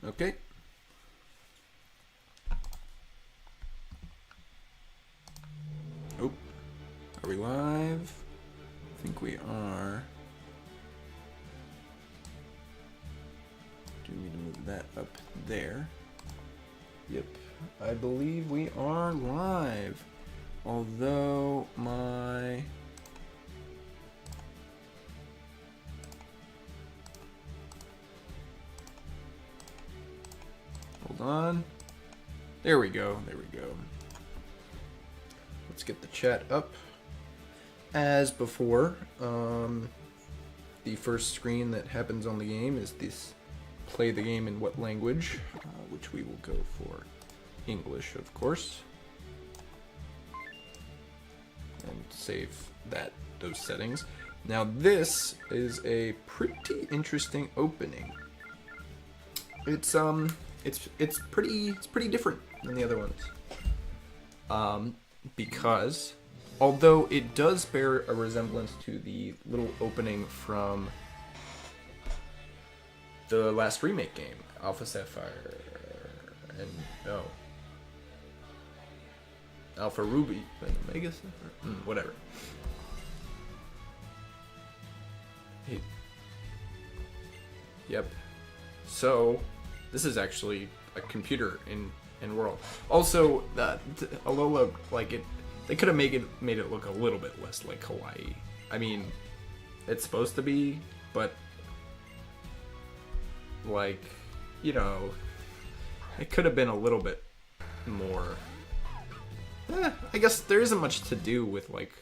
Okay. Oh, are we live? I think we are. Do we need to move that up there? Yep, I believe we are live. Although my... Hold on. There we go, there we go. Let's get the chat up. As before, the first screen that happens on the game is this play the game in what language, which we will go for English, of course. And save those settings. Now this is a pretty interesting opening. It's pretty different than the other ones. Because although it does bear a resemblance to the little opening from the last remake game, Alpha Sapphire and Alpha Ruby and Omega Sapphire, whatever. Hey. Yep. So this is actually a computer in world. Also, Alola, like it, they could have made it look a little bit less like Hawaii. I mean, it's supposed to be, but like, you know, it could have been a little bit more. I guess there isn't much to do with like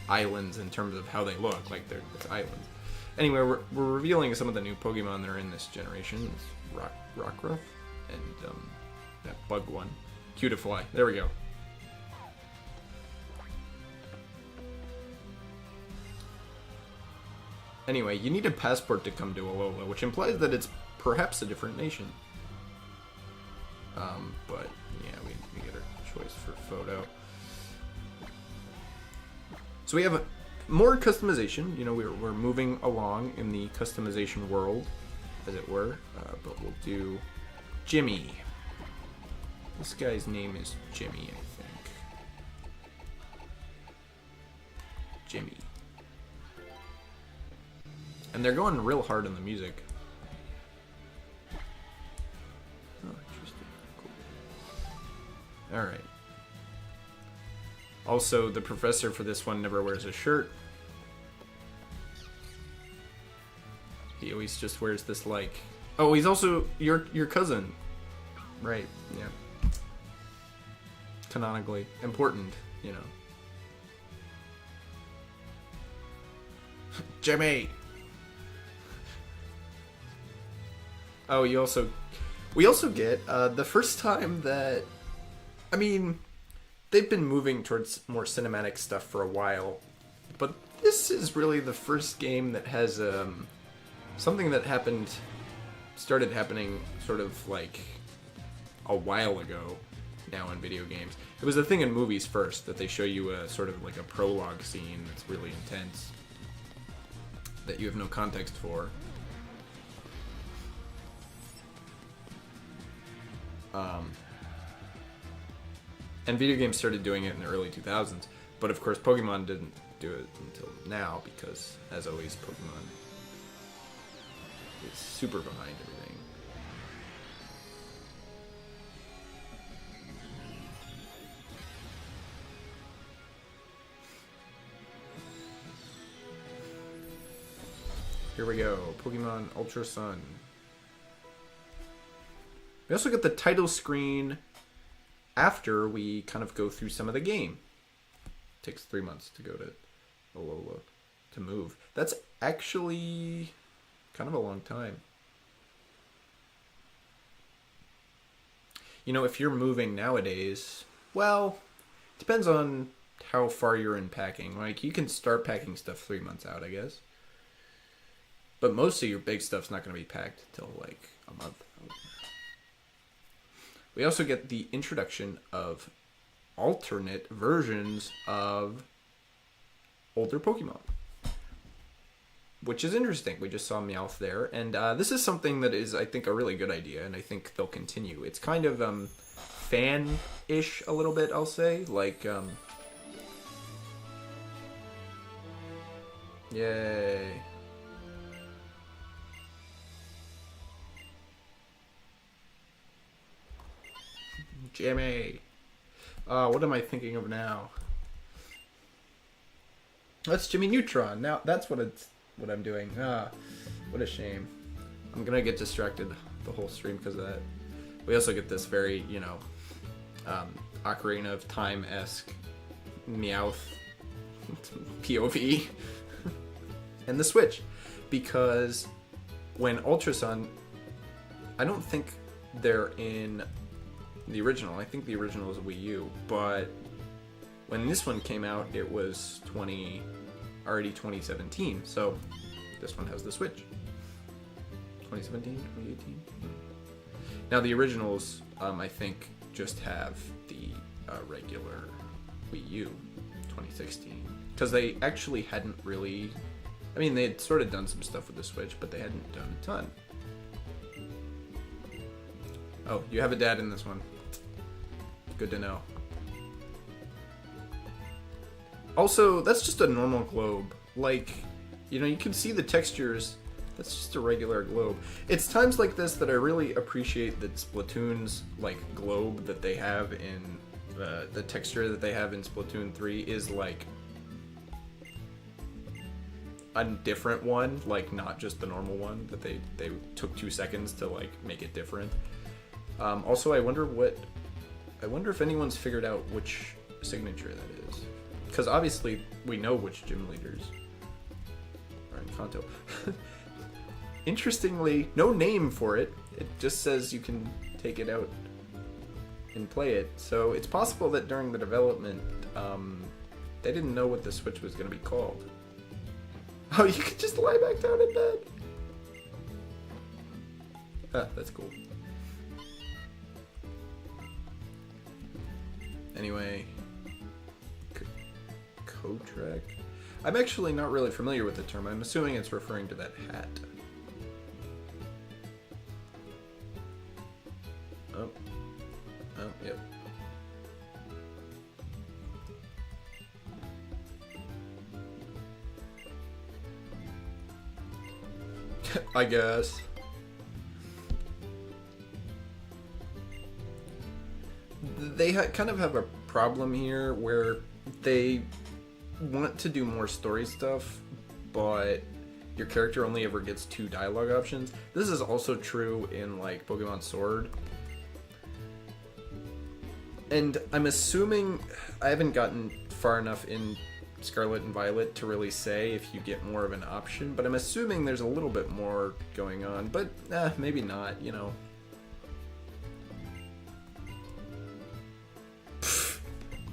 islands in terms of how they look. Like it's islands. Anyway, we're revealing some of the new Pokemon that are in this generation. It's Rockruff and that bug one, Cutifly. There we go. Anyway, you need a passport to come to Alola, which implies that it's perhaps a different nation. But yeah, we get our choice for photo. So we have more customization. You know, we're moving along in the customization world, as it were. But we'll do Jimmy. This guy's name is Jimmy, I think. Jimmy. And they're going real hard on the music. Oh, interesting. Cool. Alright. Also, the professor for this one never wears a shirt. He always just wears this, like... Oh, he's also your cousin. Right, yeah. Canonically important, you know. Jimmy! Oh, we also get the first time that, I mean, they've been moving towards more cinematic stuff for a while, but this is really the first game that has something that started happening sort of like a while ago now in video games. It was a thing in movies first, that they show you a sort of like a prologue scene that's really intense that you have no context for. And video games started doing it in the early 2000s, but of course Pokemon didn't do it until now because, as always, Pokemon is super behind everything. Here we go, Pokemon Ultra Sun. We also get the title screen after we kind of go through some of the game. It takes 3 months to go to Alola to move. That's actually kind of a long time. You know, if you're moving nowadays, well, it depends on how far you're in packing. Like, you can start packing stuff 3 months out, I guess. But most of your big stuff's not going to be packed until like a month. We also get the introduction of alternate versions of older Pokemon. which is interesting. We just saw Meowth there, and this is something that is, I think, a really good idea, and I think they'll continue. It's kind of fan-ish a little bit, I'll say. Like, yay. Jimmy. What am I thinking of now? That's Jimmy Neutron. Now that's what I'm doing. What a shame. I'm gonna get distracted the whole stream because of that. We also get this very, you know, Ocarina of Time-esque Meowth POV. And the Switch. Because when Ultra Sun, I don't think they're in the original. I think the original is a Wii U, but when this one came out, it was already 2017. So this one has the Switch. 2017, 2018. Now the originals, I think, just have the regular Wii U 2016, because they actually hadn't really. I mean, they had sort of done some stuff with the Switch, but they hadn't done a ton. Oh, you have a dad in this one. Good to know. Also, that's just a normal globe. Like, you know, you can see the textures. That's just a regular globe. It's times like this that I really appreciate that Splatoon's, like, globe that they have in... the texture that they have in Splatoon 3 is, like, a different one. Like, not just the normal one. That they took 2 seconds to, like, make it different. Also, I wonder if anyone's figured out which signature that is. Because obviously, we know which gym leaders are in Kanto. Interestingly, no name for it. It just says you can take it out and play it. So it's possible that during the development, they didn't know what the Switch was going to be called. Oh, you could just lie back down in bed. Ah, that's cool. Anyway, Kotrek. I'm actually not really familiar with the term. I'm assuming it's referring to that hat. Oh, yep. I guess. They kind of have a problem here where they want to do more story stuff, but your character only ever gets 2 dialogue options. This is also true in, like, Pokemon Sword. And I'm assuming, I haven't gotten far enough in Scarlet and Violet to really say if you get more of an option, but I'm assuming there's a little bit more going on, but maybe not, you know.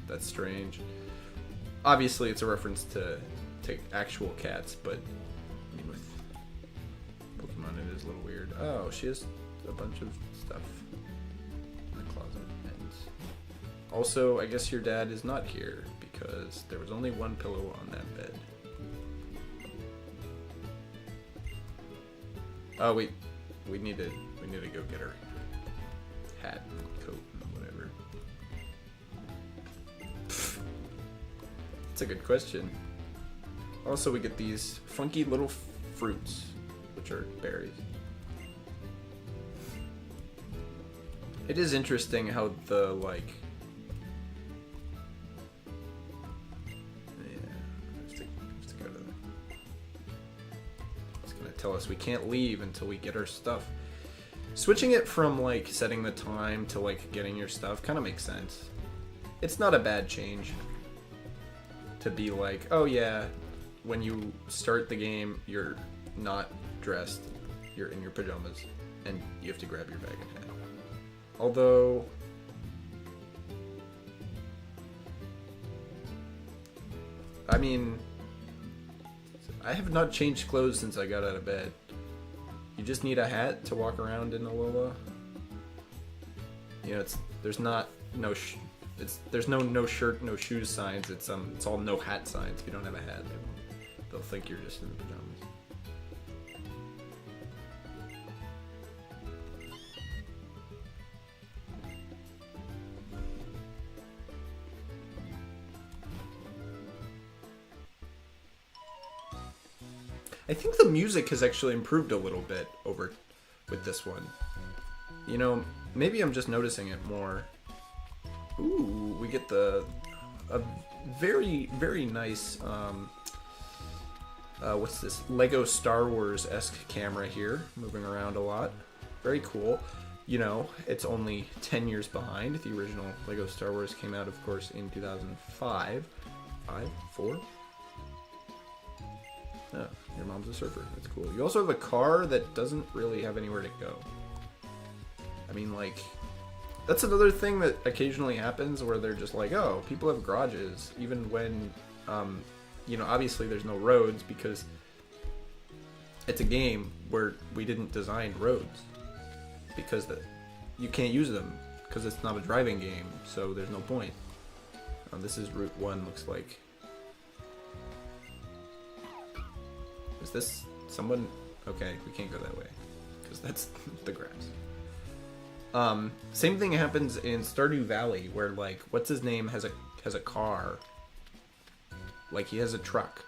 That's strange. Obviously, it's a reference to actual cats, but I mean, with Pokemon, it is a little weird. Oh, she has a bunch of stuff in the closet. And also, I guess your dad is not here because there was only one pillow on that bed. Oh, we need to go get her hat and coat and whatever. That's a good question. Also, we get these funky little fruits, which are berries. It is interesting how the, like... Yeah, I have to go to the... It's gonna tell us we can't leave until we get our stuff. Switching it from, like, setting the time to, like, getting your stuff kind of makes sense. It's not a bad change. To be like, oh yeah, when you start the game, you're not dressed, you're in your pajamas, and you have to grab your bag and hat. Although, I mean, I have not changed clothes since I got out of bed. You just need a hat to walk around in Alola. You know, there's no shirt, no shoes signs. It's all no hat signs. If you don't have a hat, they'll think you're just in the pajamas. I think the music has actually improved a little bit over with this one. You know, maybe I'm just noticing it more. Ooh, we get a very, very nice, what's this? Lego Star Wars-esque camera here, moving around a lot. Very cool. You know, it's only 10 years behind. The original Lego Star Wars came out, of course, in 2005. 4? Oh, your mom's a surfer. That's cool. You also have a car that doesn't really have anywhere to go. I mean, like, that's another thing that occasionally happens where they're just like, oh, people have garages, even when, you know, obviously there's no roads because it's a game where we didn't design roads because you can't use them because it's not a driving game, so there's no point. This is Route 1, looks like. Is this someone? Okay, we can't go that way because that's the grass. Same thing happens in Stardew Valley where, like, what's his name has a car. Like, he has a truck.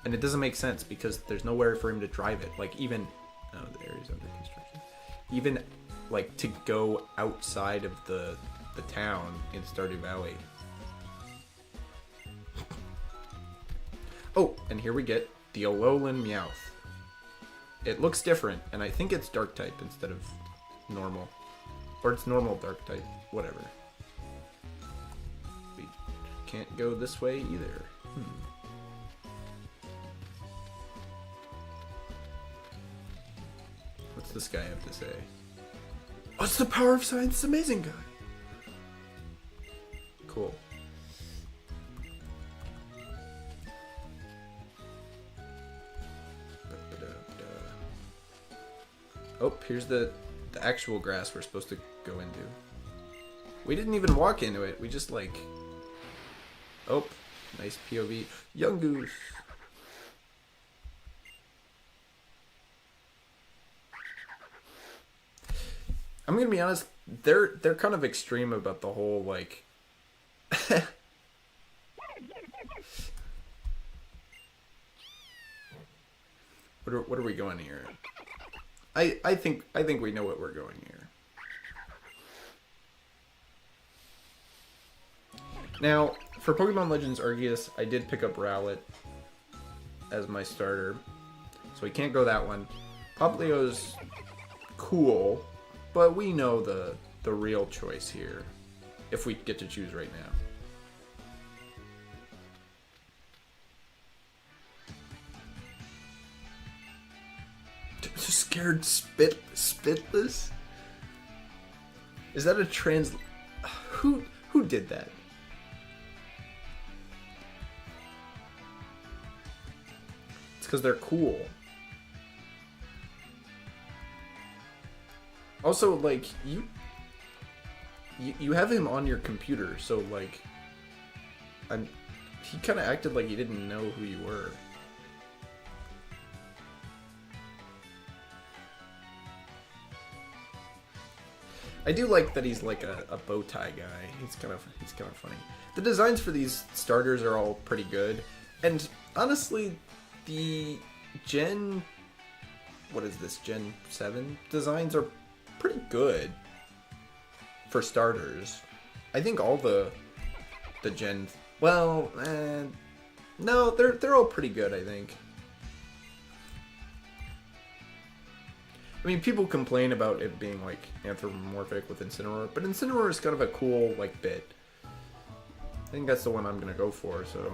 And it doesn't make sense because there's nowhere for him to drive it. Like, even... Oh, the area's under construction. Even, like, to go outside of the town in Stardew Valley. Oh, and here we get the Alolan Meowth. It looks different, and I think it's dark type instead of normal. Or it's normal dark type, whatever. We can't go this way either. What's this guy have to say? What's the power of science? It's amazing, guy. Cool. Oh, here's the actual grass we're supposed to go into. We didn't even walk into it. We just, like... Oh, nice POV. Young Goose. I'm gonna be honest, they're kind of extreme about the whole, like... What are we going here? I think we know what we're going here. Now, for Pokemon Legends Arceus, I did pick up Rowlet as my starter, so we can't go that one. Popplio's cool, but we know the real choice here, if we get to choose right now. Scared Spitless? Is that a trans... Who did that? It's because they're cool. Also, like, you have him on your computer, so, like, he kind of acted like he didn't know who you were. I do like that he's like a bow tie guy. He's kind of funny. The designs for these starters are all pretty good, and honestly, the Gen 7 designs are pretty good for starters. I think all the Gen, well, no, they're all pretty good, I think. I mean, people complain about it being, like, anthropomorphic with Incineroar, but Incineroar is kind of a cool, like, bit. I think that's the one I'm gonna go for, so...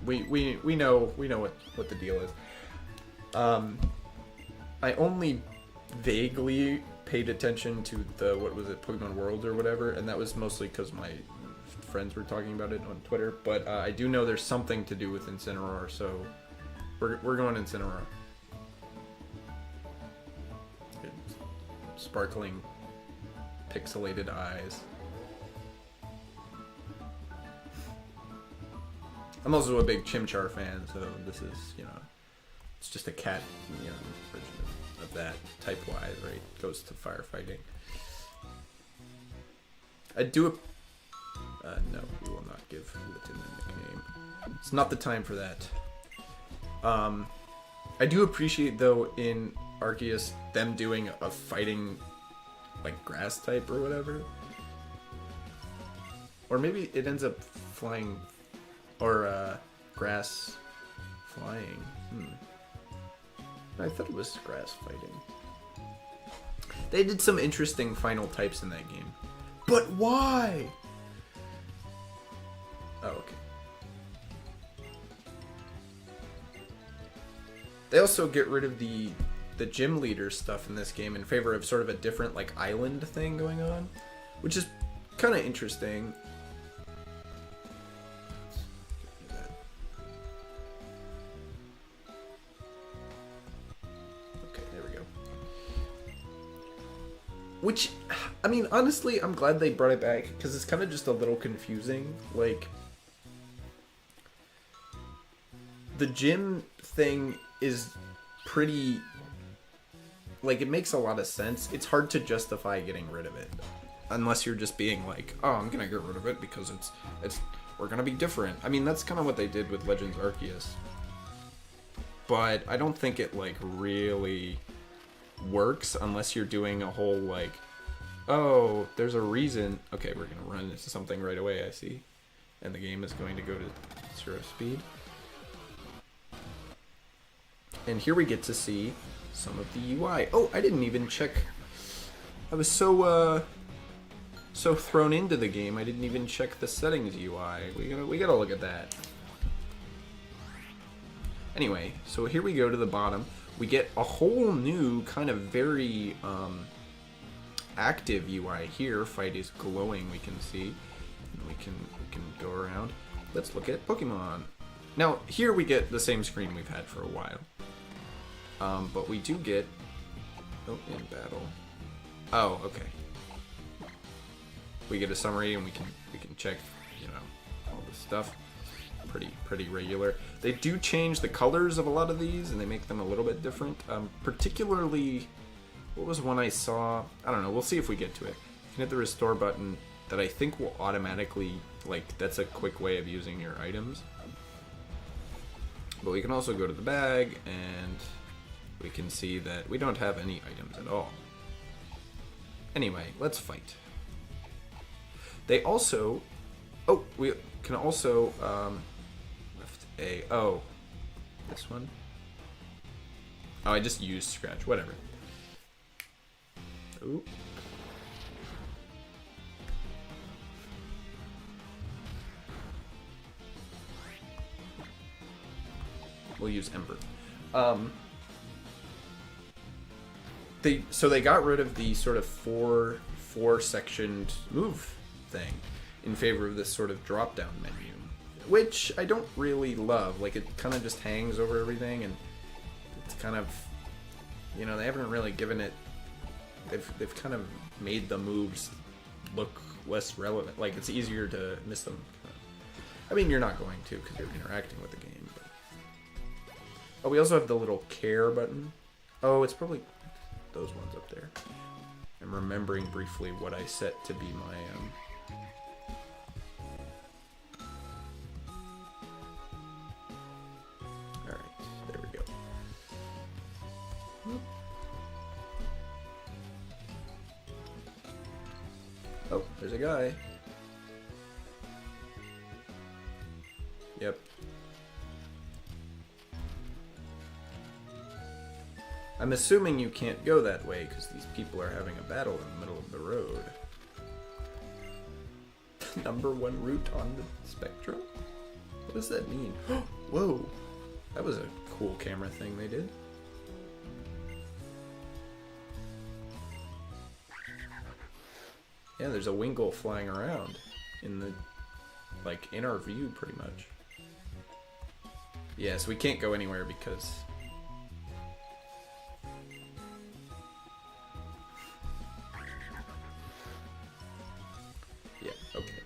We know what the deal is. I only vaguely paid attention to the, what was it, Pokemon World or whatever, and that was mostly because my friends were talking about it on Twitter, but I do know there's something to do with Incineroar, so... We're going Incineroar. Sparkling, pixelated eyes. I'm also a big Chimchar fan, so this is, you know, it's just a cat, you know, version of that type-wise, right? Goes to firefighting. I do no, we will not give Litten a nickname. It's not the time for that. I do appreciate, though, in Arceus, them doing a fighting, like, grass type or whatever. Or maybe it ends up flying, or, grass flying. I thought it was grass fighting. They did some interesting final types in that game. But why? Oh, okay. They also get rid of the gym leader stuff in this game in favor of sort of a different, like, island thing going on, which is kind of interesting. Okay, there we go. Which, I mean, honestly, I'm glad they brought it back, because it's kind of just a little confusing. Like, the gym thing is pretty, like, it makes a lot of sense. It's hard to justify getting rid of it unless you're just being like, oh, I'm gonna get rid of it because it's we're gonna be different. I mean, that's kind of what they did with Legends Arceus, but I don't think it, like, really works unless you're doing a whole, like, oh, there's a reason. Okay, we're gonna run into something right away, I see, and the game is going to go to 0 speed. And here we get to see some of the UI. Oh, I didn't even check. I was so thrown into the game, I didn't even check the settings UI. We gotta look at that. Anyway, so here we go to the bottom. We get a whole new kind of very active UI here. Fight is glowing, we can see. And we can go around. Let's look at Pokemon. Now, here we get the same screen we've had for a while. But we do get... Oh, in battle. Oh, okay. We get a summary and we can check, you know, all this stuff. Pretty regular. They do change the colors of a lot of these and they make them a little bit different. Particularly, what was one I saw? I don't know. We'll see if we get to it. You can hit the restore button that I think will automatically, like, that's a quick way of using your items. But we can also go to the bag and we can see that we don't have any items at all. Anyway, let's fight. They also... Oh, we can also... lift a... Oh. This one? Oh, I just used Scratch. Whatever. Ooh. We'll use Ember. So they got rid of the sort of four sectioned move thing in favor of this sort of drop down menu, which I don't really love. Like, it kind of just hangs over everything, and it's kind of, you know, they haven't really given it. They've kind of made the moves look less relevant. Like, it's easier to miss them. I mean, you're not going to because you're interacting with the game. But... Oh, we also have the little care button. Oh, it's probably those ones up there. I'm remembering briefly what I set to be my Alright, there we go. Oh, there's a guy. Yep. I'm assuming you can't go that way because these people are having a battle in the middle of the road. Number 1 route on the spectrum? What does that mean? Whoa! That was a cool camera thing they did. Yeah, there's a Wingull flying around in the, like, in our view, pretty much. Yeah, so we can't go anywhere because... Yeah, okay.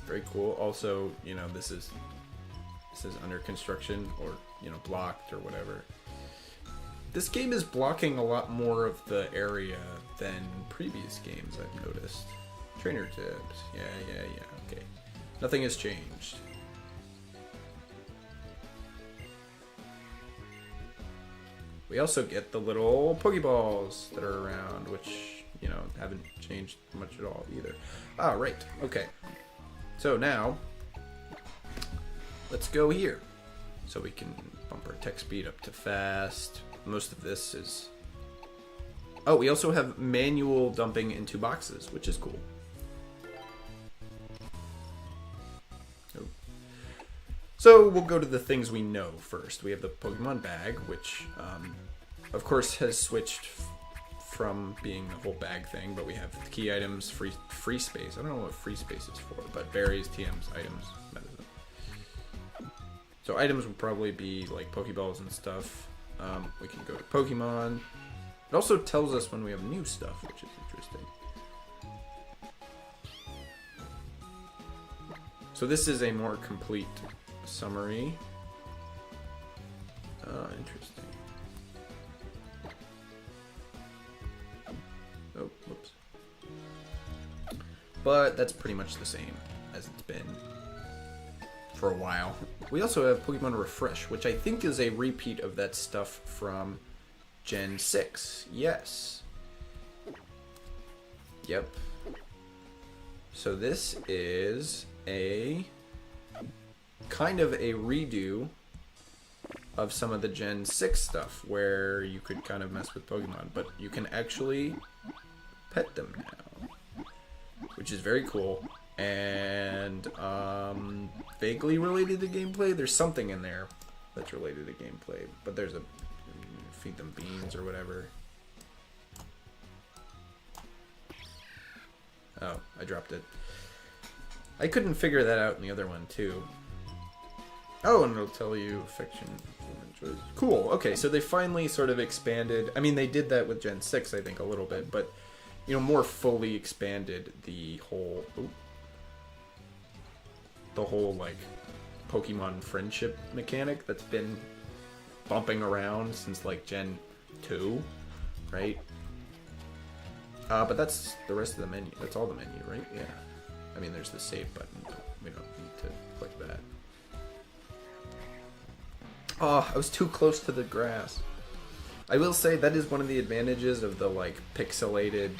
Very cool. Also, you know, this is under construction, or, you know, blocked or whatever. This game is blocking a lot more of the area than previous games, I've noticed. Trainer tips. Yeah. Okay. Nothing has changed. We also get the little Pokeballs that are around, which, you know, haven't changed much at all either. Ah, right. Okay. So now, let's go here. So we can bump our attack speed up to fast. Most of this is... Oh, we also have manual dumping into boxes, which is cool. Oh. So we'll go to the things we know first. We have the Pokemon bag, which, of course, has switched from being the whole bag thing, but we have key items, free space. I don't know what free space is for, but berries, TMs, items, medicine. So items would probably be like Pokeballs and stuff. We can go to Pokemon. It also tells us when we have new stuff, which is interesting. So this is a more complete summary. Interesting. Oh, whoops. But that's pretty much the same as it's been for a while. We also have Pokemon Refresh, which I think is a repeat of that stuff from Gen 6. Yes. Yep. So this is a kind of a redo of some of the Gen 6 stuff where you could kind of mess with Pokemon, but you can actually pet them now, which is very cool. And vaguely related to gameplay. There's something in there that's related to gameplay, but there's a feed them beans or whatever. Oh, I dropped it. I couldn't figure that out in the other one too. Oh, and it'll tell you affection. Cool. Okay, so they finally sort of expanded. I mean, they did that with Gen 6, I think, a little bit, but you know, more fully expanded the whole. Ooh, the whole like Pokemon friendship mechanic that's been bumping around since like Gen 2, right? But that's the rest of the menu. That's all the menu, right? Yeah. I mean, there's the save button, but we don't need to click that. Oh, I was too close to the grass. I will say that is one of the advantages of the like pixelated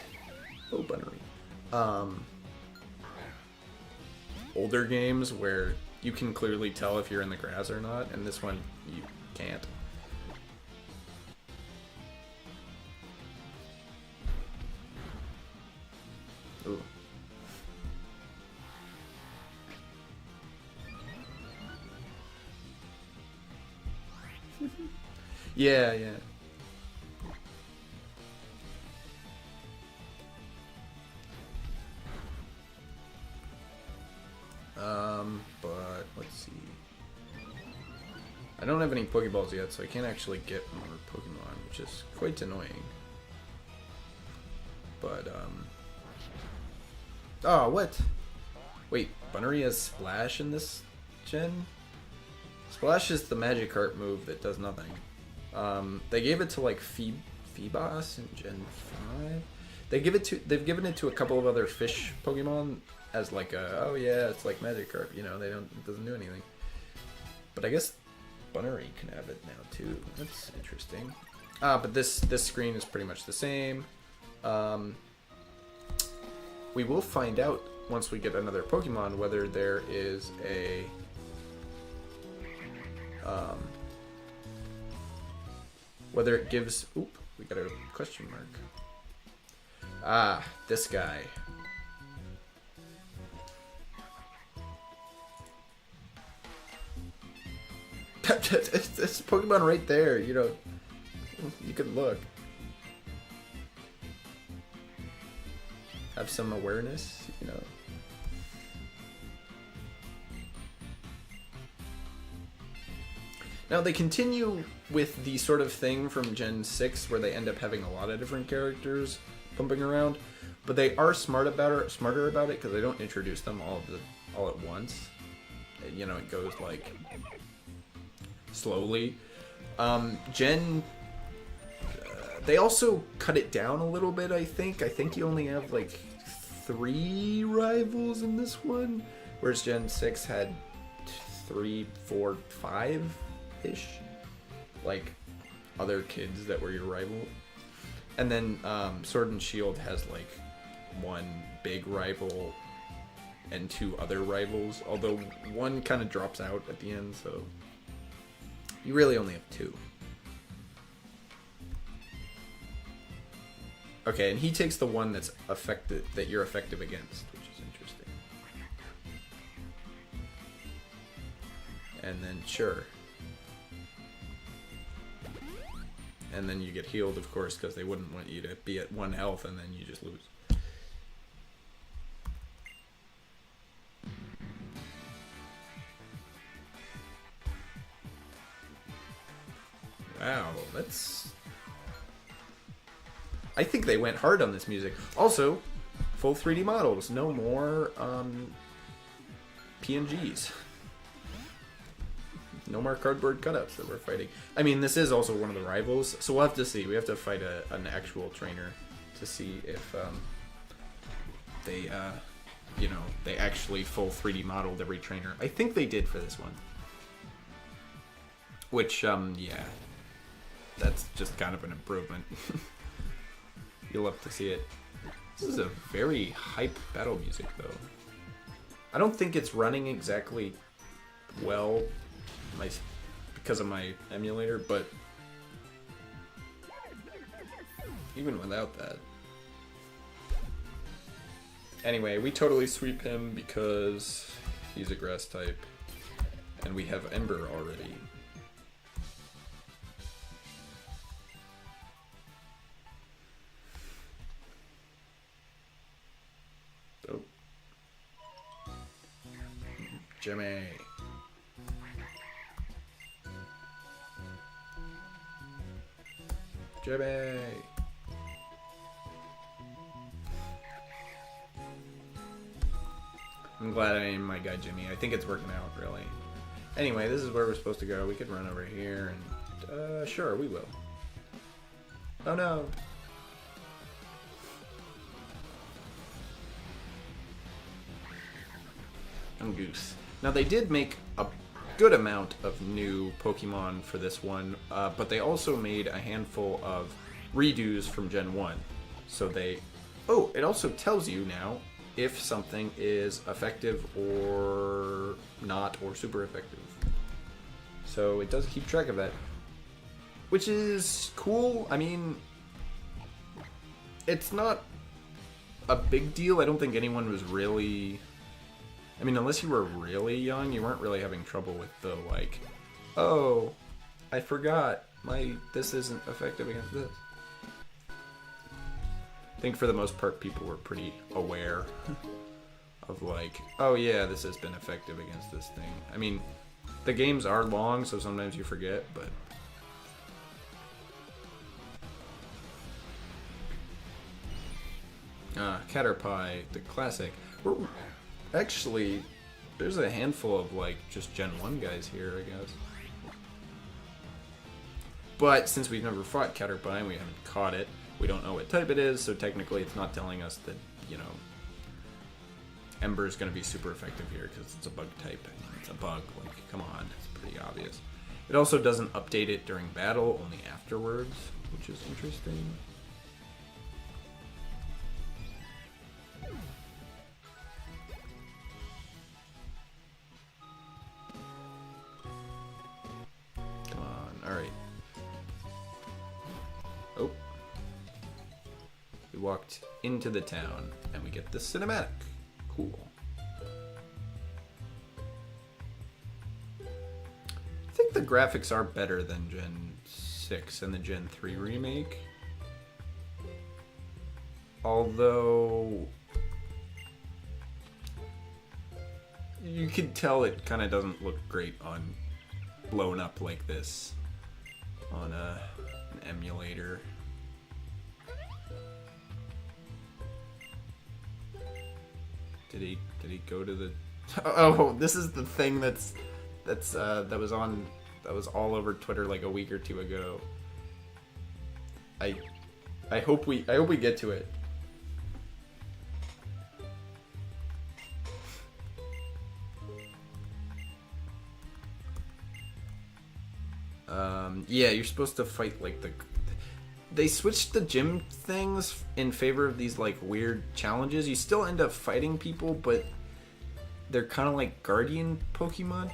older games where you can clearly tell if you're in the grass or not, and this one you can't. Ooh. Yeah. But let's see. I don't have any Pokeballs yet, so I can't actually get more Pokemon, which is quite annoying. But, oh, what? Wait, Bunnery has Splash in this gen? Splash is the Magikarp move that does nothing. They gave it to, like, Feebas in Gen 5? They've given it to a couple of other fish Pokemon as like a, oh yeah, it's like Magikarp, you know, it doesn't do anything. But I guess Bunnery can have it now too. That's interesting. But this screen is pretty much the same. We will find out once we get another Pokemon whether there is a whether it gives, oop, we got a question mark. Ah, this guy. It's Pokemon right there, you know. You could look. Have some awareness, you know. Now they continue with the sort of thing from Gen 6 where they end up having a lot of different characters pumping around, but they are smarter about it because they don't introduce them all at once. You know, it goes like slowly. They also cut it down a little bit, I think. I think you only have like 3 rivals in this one, whereas Gen 6 had 3, 4, 5-ish, like, other kids that were your rival. And then Sword and Shield has, like, 1 big rival and 2 other rivals, although 1 kind of drops out at the end, so you really only have 2. Okay, and he takes the one that's effective, that you're effective against, which is interesting. And then, sure. And then you get healed, of course, because they wouldn't want you to be at 1 health and then you just lose. Wow, that's... I think they went hard on this music. Also, full 3D models. No more PNGs. No more cardboard cutouts that we're fighting. I mean, this is also one of the rivals, so we'll have to see. We have to fight an actual trainer to see if they, you know, they actually full 3D modeled every trainer. I think they did for this one. Which, yeah. That's just kind of an improvement. You'll have to see it. This is a very hype battle music, though. I don't think it's running exactly well because of my emulator, but even without that. Anyway, we totally sweep him because he's a grass type, and we have Ember already. Oh. Jimmy. Jimmy. I'm glad I named my guy Jimmy. I think it's working out, really. Anyway, this is where we're supposed to go. We could run over here and... sure, we will. Oh no. I'm Goose. Now, they did make a good amount of new Pokemon for this one, but they also made a handful of redos from Gen 1. So they... Oh, it also tells you now if something is effective or not, or super effective. So it does keep track of that, which is cool. I mean, it's not a big deal. I don't think anyone was really... I mean, unless you were really young, you weren't really having trouble with the, like, oh, I forgot, this isn't effective against this. I think for the most part, people were pretty aware of, like, oh yeah, this has been effective against this thing. I mean, the games are long, so sometimes you forget, but... Caterpie, the classic. Actually, there's a handful of, like, just Gen 1 guys here, I guess. But since we've never fought Caterpie and we haven't caught it, we don't know what type it is, so technically it's not telling us that, you know, Ember is going to be super effective here because it's a bug type. It's a bug, like, come on, it's pretty obvious. It also doesn't update it during battle, only afterwards, which is interesting. Alright. Oh. We walked into the town, and we get the cinematic. Cool. I think the graphics are better than Gen 6 and the Gen 3 remake. Although... you could tell it kind of doesn't look great on blown up like this. On an emulator. Did he go to the... Oh, this is the thing that was all over Twitter like a week or two ago. I hope we get to it. Yeah, you're supposed to fight like the. They switched the gym things in favor of these like weird challenges. You still end up fighting people, but they're kind of like guardian Pokemon.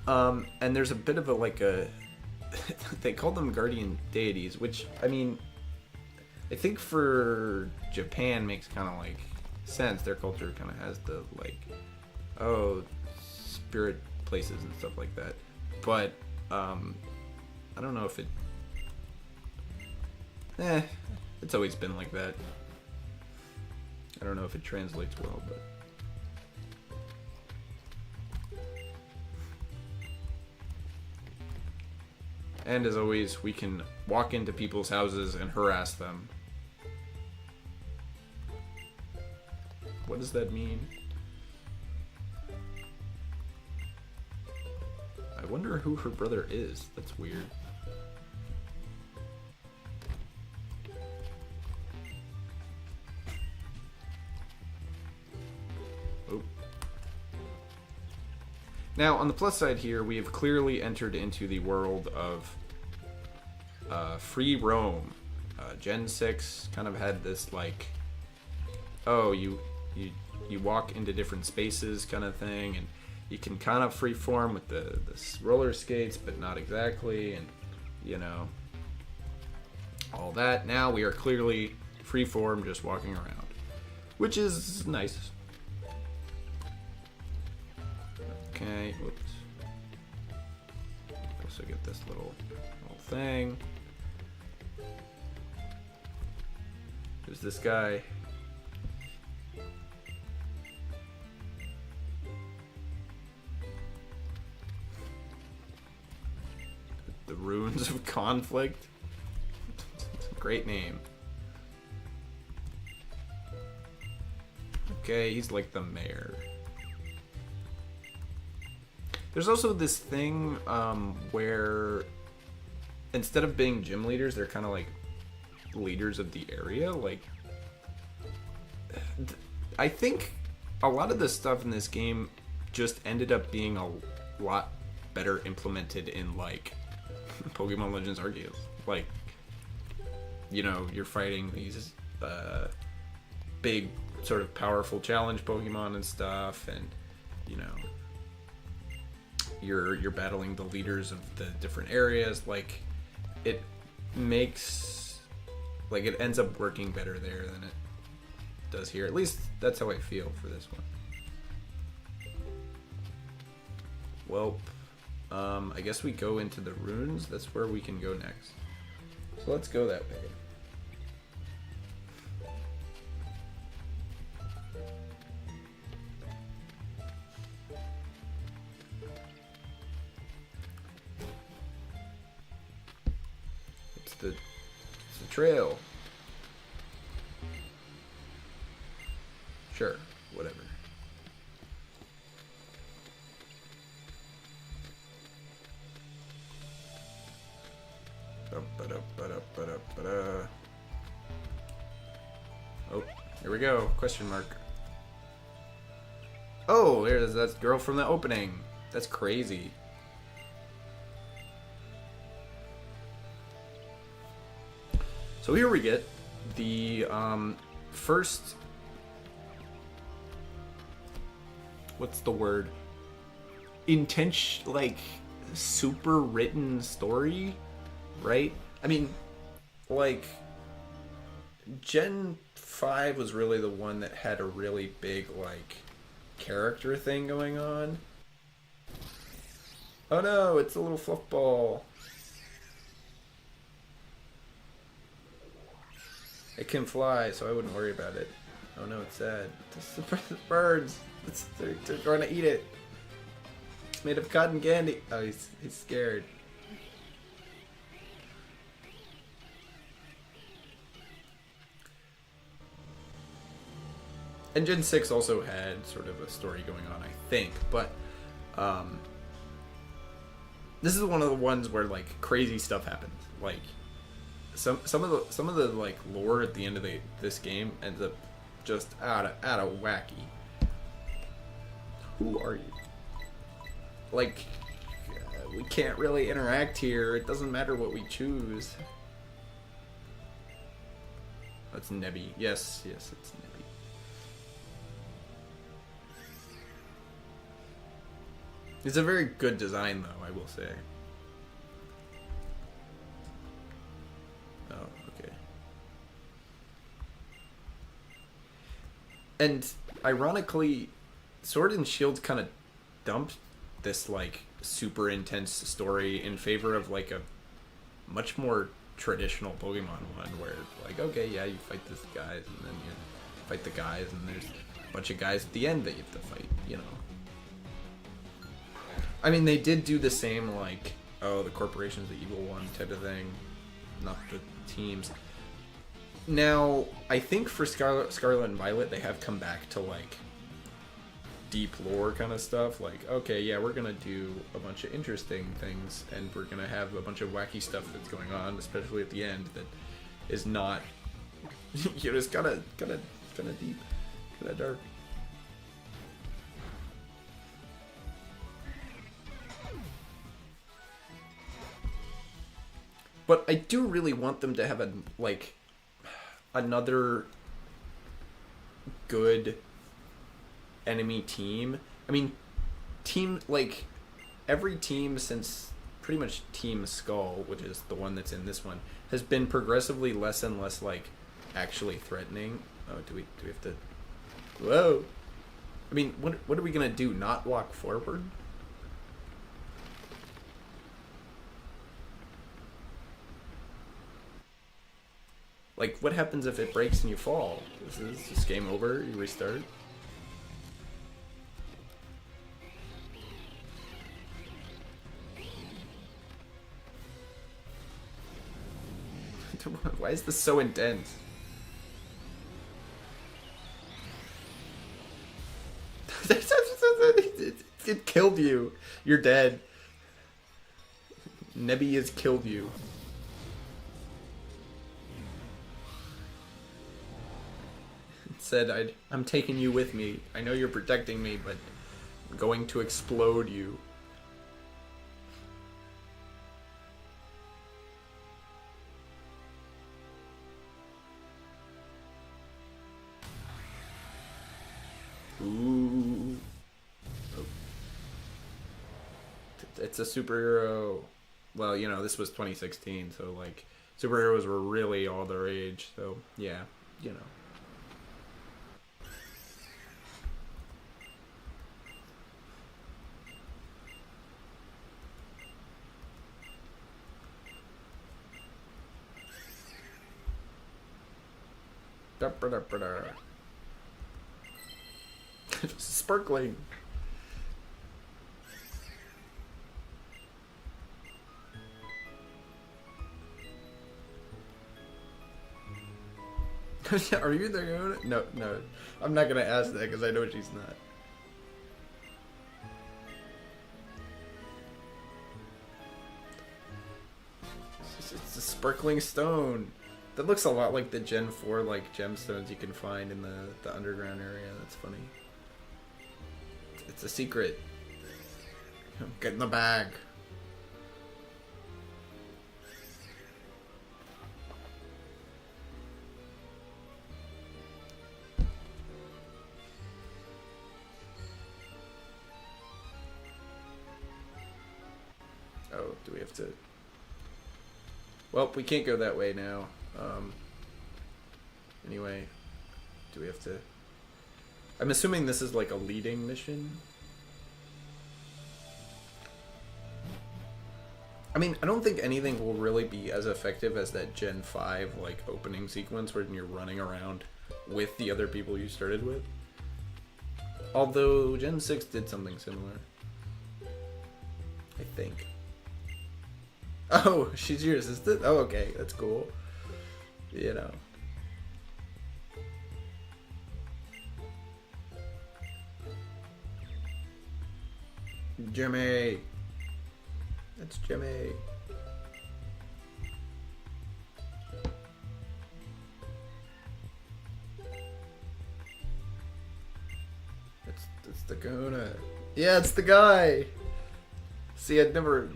And there's a bit of a like a. They call them guardian deities, which I mean, I think for Japan makes kind of like sense. Their culture kind of has the like, oh, spirit places and stuff like that. But I don't know if it. It's always been like that. I don't know if it translates well, but. And as always, we can walk into people's houses and harass them. What does that mean? I wonder who her brother is. That's weird. Oh. Now, on the plus side here, we have clearly entered into the world of free roam. Gen 6 kind of had this like, oh, you walk into different spaces kind of thing, and you can kind of freeform with the roller skates, but not exactly, and you know, all that. Now we are clearly freeform, just walking around, which is nice. Okay, whoops. Also get this little thing. Who's this guy? The Ruins of Conflict. Great name. Okay, he's like the mayor. There's also this thing where instead of being gym leaders, they're kind of like leaders of the area. Like, I think a lot of the stuff in this game just ended up being a lot better implemented in like Pokemon Legends Arceus. Like, you know, you're fighting these big sort of powerful challenge Pokemon and stuff, and you know, you're battling the leaders of the different areas. Like, it makes, like, it ends up working better there than it does here. At least that's how I feel for this one. Well, I guess we go into the ruins. That's where we can go next. So let's go that way. It's the trail. Sure, whatever. Oh, here we go. Question mark. Oh, there's that girl from the opening. That's crazy. So here we get the first, what's the word? Like super written story, right? I mean, like, Gen 5 was really the one that had a really big, like, character thing going on. Oh no, it's a little fluff ball. It can fly, so I wouldn't worry about it. Oh no, it's sad. The birds. They're trying to eat it. It's made of cotton candy. Oh, he's scared. And Gen 6 also had sort of a story going on, I think, but this is one of the ones where like crazy stuff happens. Like some of the like lore at the end of this game ends up just out of wacky. Who are you? Like, we can't really interact here. It doesn't matter what we choose. That's Nebby. Yes, yes, it's Nebby. It's a very good design, though, I will say. Oh, okay. And ironically, Sword and Shield kind of dumped this like super intense story in favor of like a much more traditional Pokemon one, where like, okay, yeah, you fight these guys and then you fight the guys and there's a bunch of guys at the end that you have to fight, you know. I mean, they did do the same, like, oh, the corporation's the evil one type of thing, not the teams. Now, I think for Scarlet and Violet, they have come back to, like, deep lore kind of stuff. Like, okay, yeah, we're going to do a bunch of interesting things, and we're going to have a bunch of wacky stuff that's going on, especially at the end, that is not, you know, it's kind of deep, kind of dark. But I do really want them to have a like another good enemy team. I mean, like every team since pretty much Team Skull, which is the one that's in this one, has been progressively less and less like actually threatening. Oh, do we have to? Whoa! I mean, what are we gonna do? Not walk forward? Like, what happens if it breaks and you fall? Is this game over? You restart? Why is this so intense? It killed you. You're dead. Nebby has killed you. Said, I'm taking you with me. I know you're protecting me, but I'm going to explode you. Ooh. Oh. It's a superhero. Well, you know, this was 2016, so, like, superheroes were really all the rage, so, yeah, you know. Sparkling. Are you the owner? No, no. I'm not gonna ask that because I know she's not. It's a sparkling stone. That looks a lot like the Gen 4 like gemstones you can find in the underground area. That's funny. It's a secret. Get in the bag. Oh, do we have to? Well, we can't go that way now. Anyway, do we have to? I'm assuming this is like a leading mission. I mean, I don't think anything will really be as effective as that Gen 5 like opening sequence when you're running around with the other people you started with. Although Gen 6 did something similar. I think. Oh, she's your assistant? Oh, okay, that's cool. You know. Jimmy! That's Jimmy. That's the Gona. Yeah, it's the guy! See, I'd never,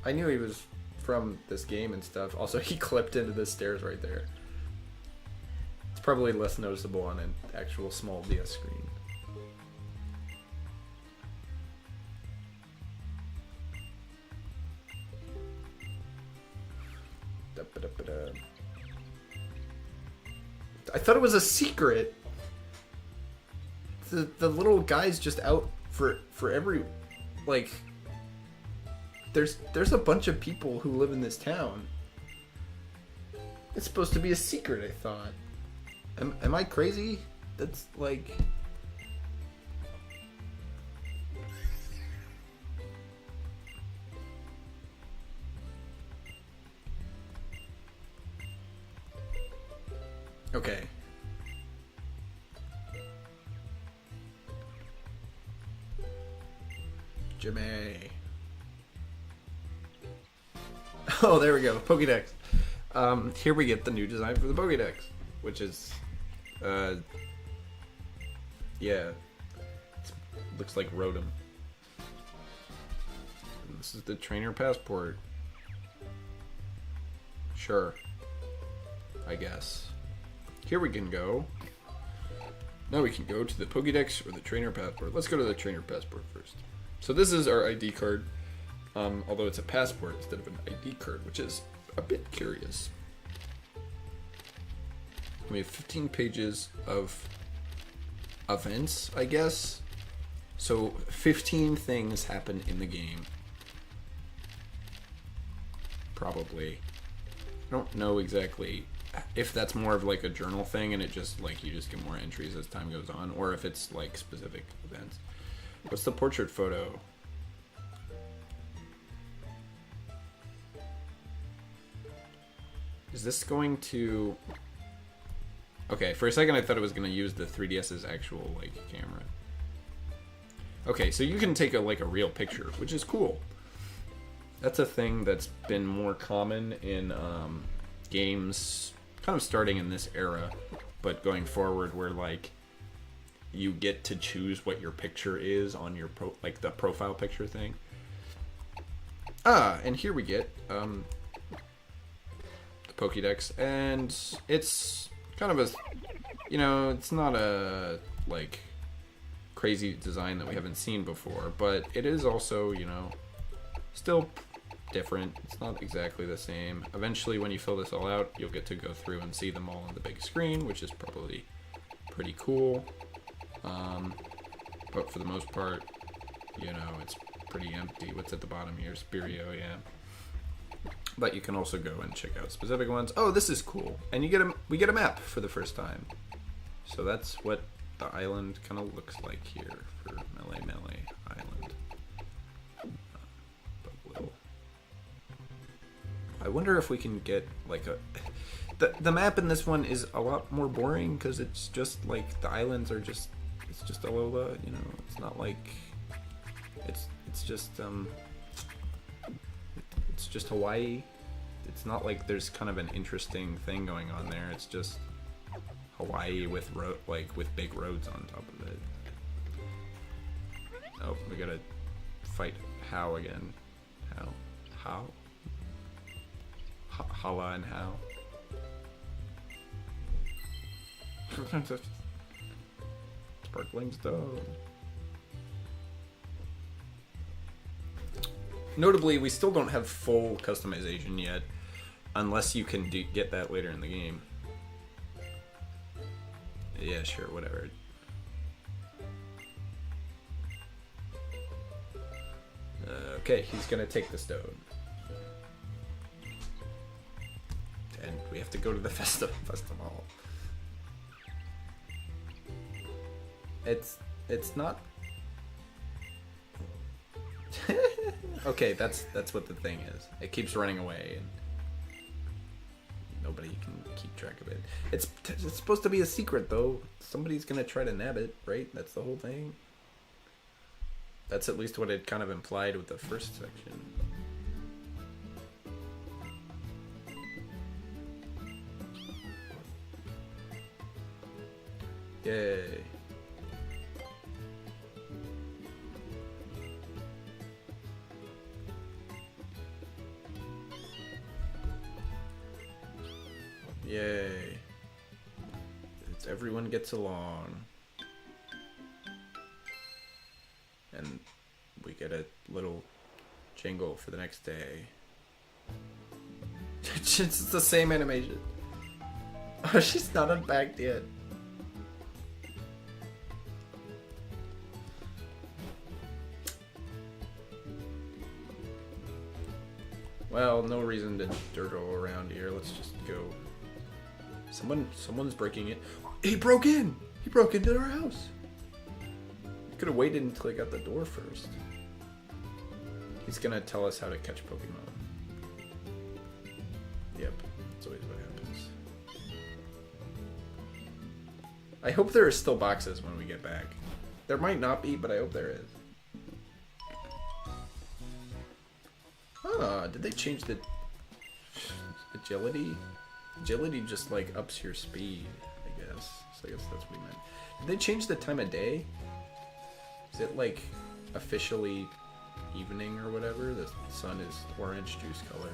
I knew he was from this game and stuff. Also, he clipped into the stairs right there. It's probably less noticeable on an actual small DS screen. I thought it was a secret. The little guy's just out for every, like, there's a bunch of people who live in this town. It's supposed to be a secret, I thought. Am I crazy? That's like... Okay. Jimmy. Oh, there we go. Pokédex. Here we get the new design for the Pokédex, which is, yeah, looks like Rotom. And this is the trainer passport. Sure. I guess. Here we can go. Now we can go to the Pokédex or the trainer passport. Let's go to the trainer passport first. So this is our ID card, although it's a passport instead of an ID card, which is a bit curious. We have 15 pages of events, I guess. So 15 things happen in the game. Probably. I don't know exactly if that's more of like a journal thing and it just like you just get more entries as time goes on, or if it's like specific events. What's the portrait photo? Is this going to... Okay, for a second I thought it was going to use the 3DS's actual like camera. Okay, so you can take a real picture, which is cool. That's a thing that's been more common in games, kind of starting in this era, but going forward, where like you get to choose what your picture is on your the profile picture thing. And here we get the Pokédex, and it's kind of a, it's not a like crazy design that we haven't seen before, but it is also, still different. It's not exactly the same. Eventually, when you fill this all out, you'll get to go through and see them all on the big screen, which is probably pretty cool. But for the most part, it's pretty empty. What's at the bottom here? Spirio, yeah. But you can also go and check out specific ones. Oh, this is cool. And we get a map for the first time. So that's what the island kind of looks like here for Melee Island. I wonder if we can get like the map in this one is a lot more boring because it's just like the islands are just, it's just Alola, it's not like it's just Hawaii. It's not like there's kind of an interesting thing going on there. It's just Hawaii with with big roads on top of it. Oh, we gotta fight How again. How? Hala and How. Sparkling Stone. Notably, we still don't have full customization yet, unless you can get that later in the game. Yeah, sure, whatever. Okay, he's gonna take the stone. And we have to go to the festival. It's not... Okay, that's what the thing is. It keeps running away, and nobody can keep track of it. It's supposed to be a secret, though. Somebody's gonna try to nab it, right? That's the whole thing. That's at least what it kind of implied with the first section. Yay. Yay. Everyone gets along. And we get a little jingle for the next day. It's the same animation. Oh, she's not unbagged yet. Well, no reason to dirtle around here. Let's just go. Someone's breaking it. He broke in! He broke into our house. Could have waited until he got the door first. He's gonna tell us how to catch Pokemon. Yep, that's always what happens. I hope there are still boxes when we get back. There might not be, but I hope there is. Did they change the agility? Agility just like ups your speed, I guess. So I guess that's what we meant. Did they change the time of day? Is it like officially evening or whatever? The sun is orange juice colored.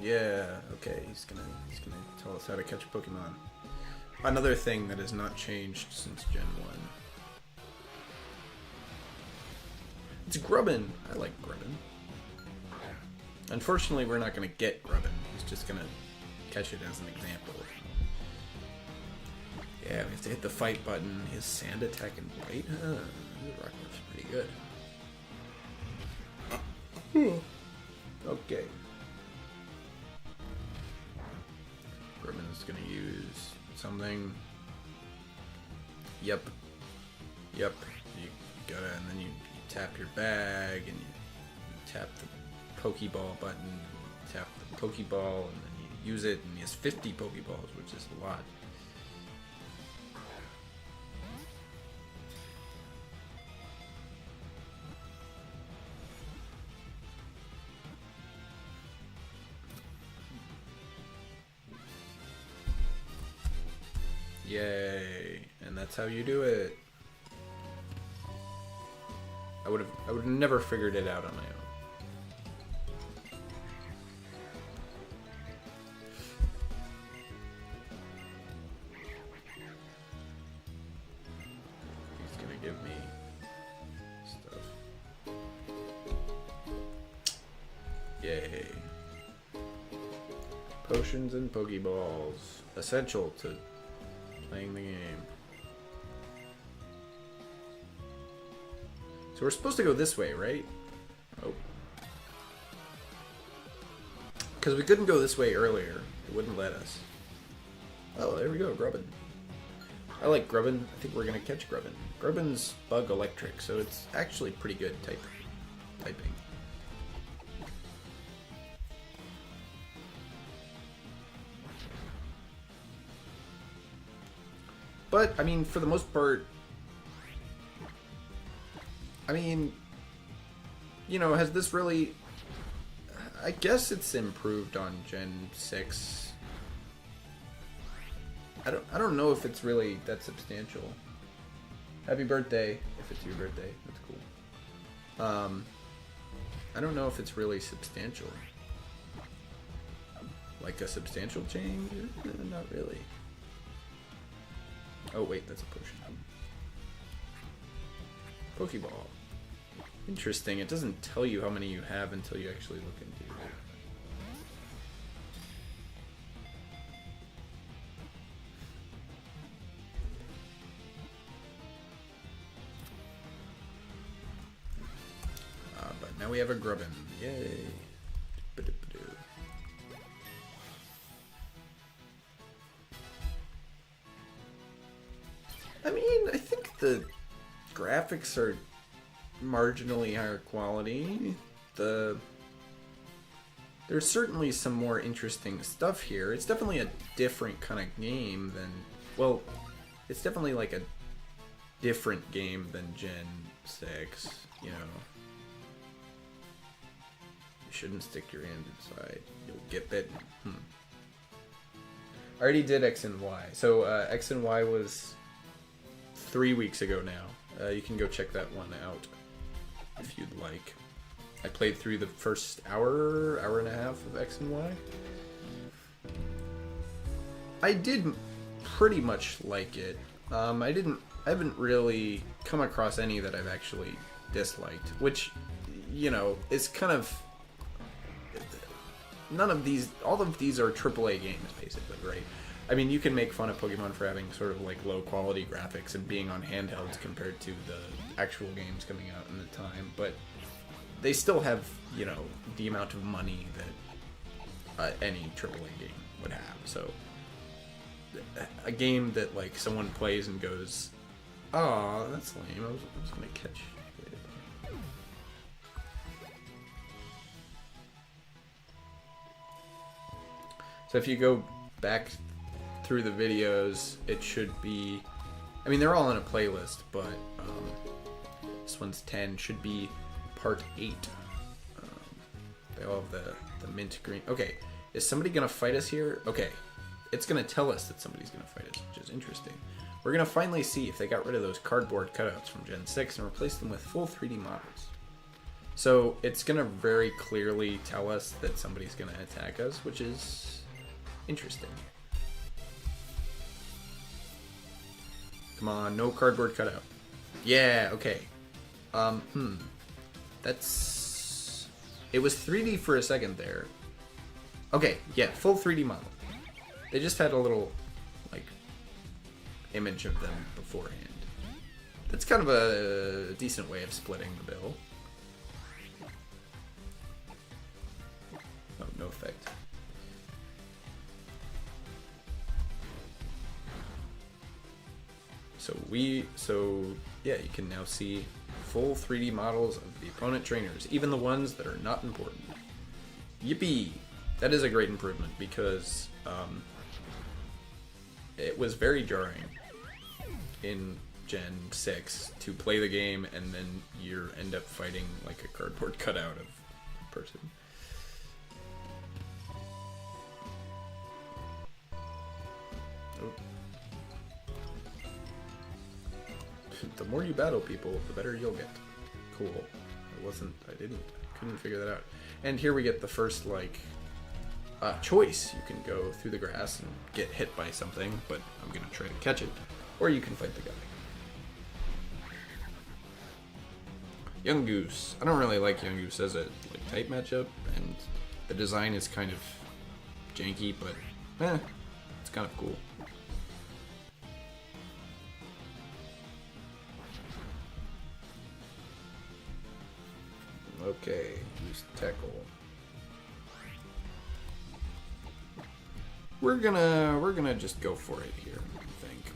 Yeah, okay, he's gonna tell us how to catch a Pokemon. Another thing that has not changed since Gen 1. It's Grubbin! I like Grubbin. Unfortunately, we're not gonna get Grubbin. He's just gonna catch it as an example. Yeah, we have to hit the fight button. His sand attack and bite? Rock Leaf's pretty good. Okay. Grubbin's gonna use something. Yep. You gotta, and then you tap your bag, and you tap the Pokeball button, tap the Pokeball, and then you use it, and he has 50 Pokeballs, which is a lot. Yay, and that's how you do it. I would have never figured it out on my own. He's gonna give me stuff. Yay. Potions and Pokeballs. Essential to playing the game. So we're supposed to go this way, right? Oh. Because we couldn't go this way earlier. It wouldn't let us. Oh, there we go, Grubbin. I like Grubbin. I think we're going to catch Grubbin. Grubbin's bug electric, so it's actually pretty good typing. But, I mean, for the most part, I mean, you know, has this really... I guess it's improved on Gen 6. I don't know if it's really that substantial. Happy birthday, if it's your birthday. That's cool. I don't know if it's really substantial. Like a substantial change? Not really. Oh wait, that's a potion. Pokeball. Interesting, it doesn't tell you how many you have until you actually look into it. But now we have a Grubbin. Yay. I mean, I think the graphics are marginally higher quality. There's certainly some more interesting stuff here. It's definitely a different kind of game than... Well, it's definitely like a different game than Gen 6, you know. You shouldn't stick your hand inside. You'll get bitten. I already did X and Y. So X and Y was 3 weeks ago now. You can go check that one out if you'd like. I played through the first hour and a half of X and Y. I did pretty much like it. I haven't really come across any that I've actually disliked, which, you know, is kind of, all of these are AAA games, basically, right? I mean, you can make fun of Pokemon for having sort of like low quality graphics and being on handhelds compared to the actual games coming out in the time, but they still have, you know, the amount of money that any AAA game would have. So a game that like someone plays and goes, "Oh, that's lame. I was gonna catch it." So if you go back through the videos, it should be, I mean, they're all in a playlist, but this one's 10, should be part 8. They all have the mint green. Okay, is somebody gonna fight us here? Okay, it's gonna tell us that somebody's gonna fight us, which is interesting. We're gonna finally see if they got rid of those cardboard cutouts from Gen 6 and replaced them with full 3D models. So it's gonna very clearly tell us that somebody's gonna attack us, which is interesting. Come on, no cardboard cutout. Yeah, okay. That's... It was 3D for a second there. Okay, yeah, full 3D model. They just had a little, like, image of them beforehand. That's kind of a decent way of splitting the bill. Oh, no effect. So yeah, you can now see full 3D models of the opponent trainers, even the ones that are not important. Yippee! That is a great improvement because it was very jarring in Gen 6 to play the game and then you end up fighting like a cardboard cutout of a person. Oh. The more you battle people, the better you'll get. Cool. I couldn't figure that out. And here we get the first, like, choice. You can go through the grass and get hit by something, but I'm gonna try to catch it. Or you can fight the guy. Young Goose. I don't really like Young Goose as a, like, type matchup, and the design is kind of janky, but, it's kind of cool. Okay, use tackle. We're gonna just go for it here, I think.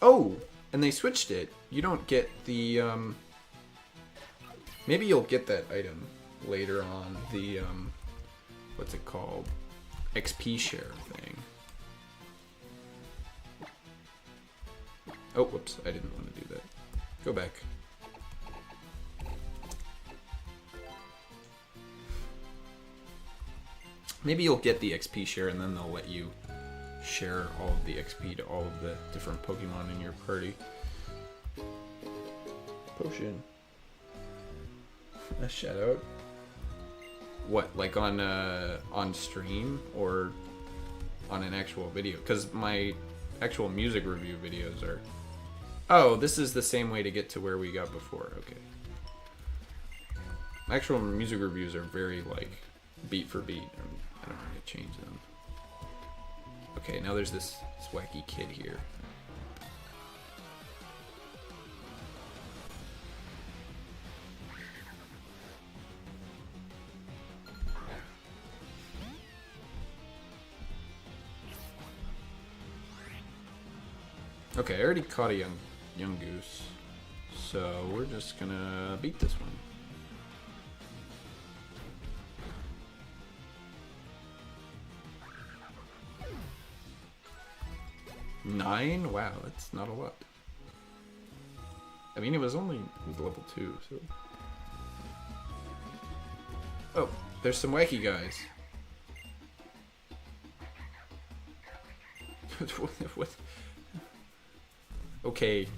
Oh, and they switched it. You don't get the, maybe you'll get that item later on, the, what's it called? XP share thing. Oh, whoops, I didn't want to do that. Go back. Maybe you'll get the XP share and then they'll let you share all of the XP to all of the different Pokemon in your party. Potion. A shout out. What, like on stream or on an actual video? Because my actual music review videos are... Oh, this is the same way to get to where we got before. Okay. My actual music reviews are very, like, beat for beat. I don't really change them. Okay, now there's this wacky kid here. Okay, I already caught a young goose, so we're just gonna beat this one. 9? Wow, that's not a lot. I mean, he was level 2, so... Oh, there's some wacky guys. What? Okay.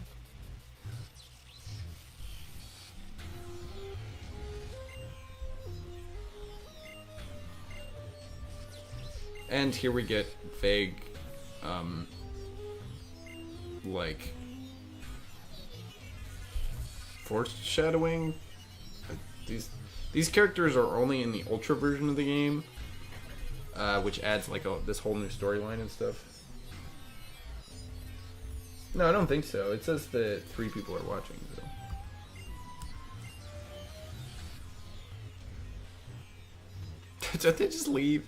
And here we get vague, like, foreshadowing. These characters are only in the Ultra version of the game, which adds like this whole new storyline and stuff. No, I don't think so. It says that 3 people are watching, so. Don't they just leave?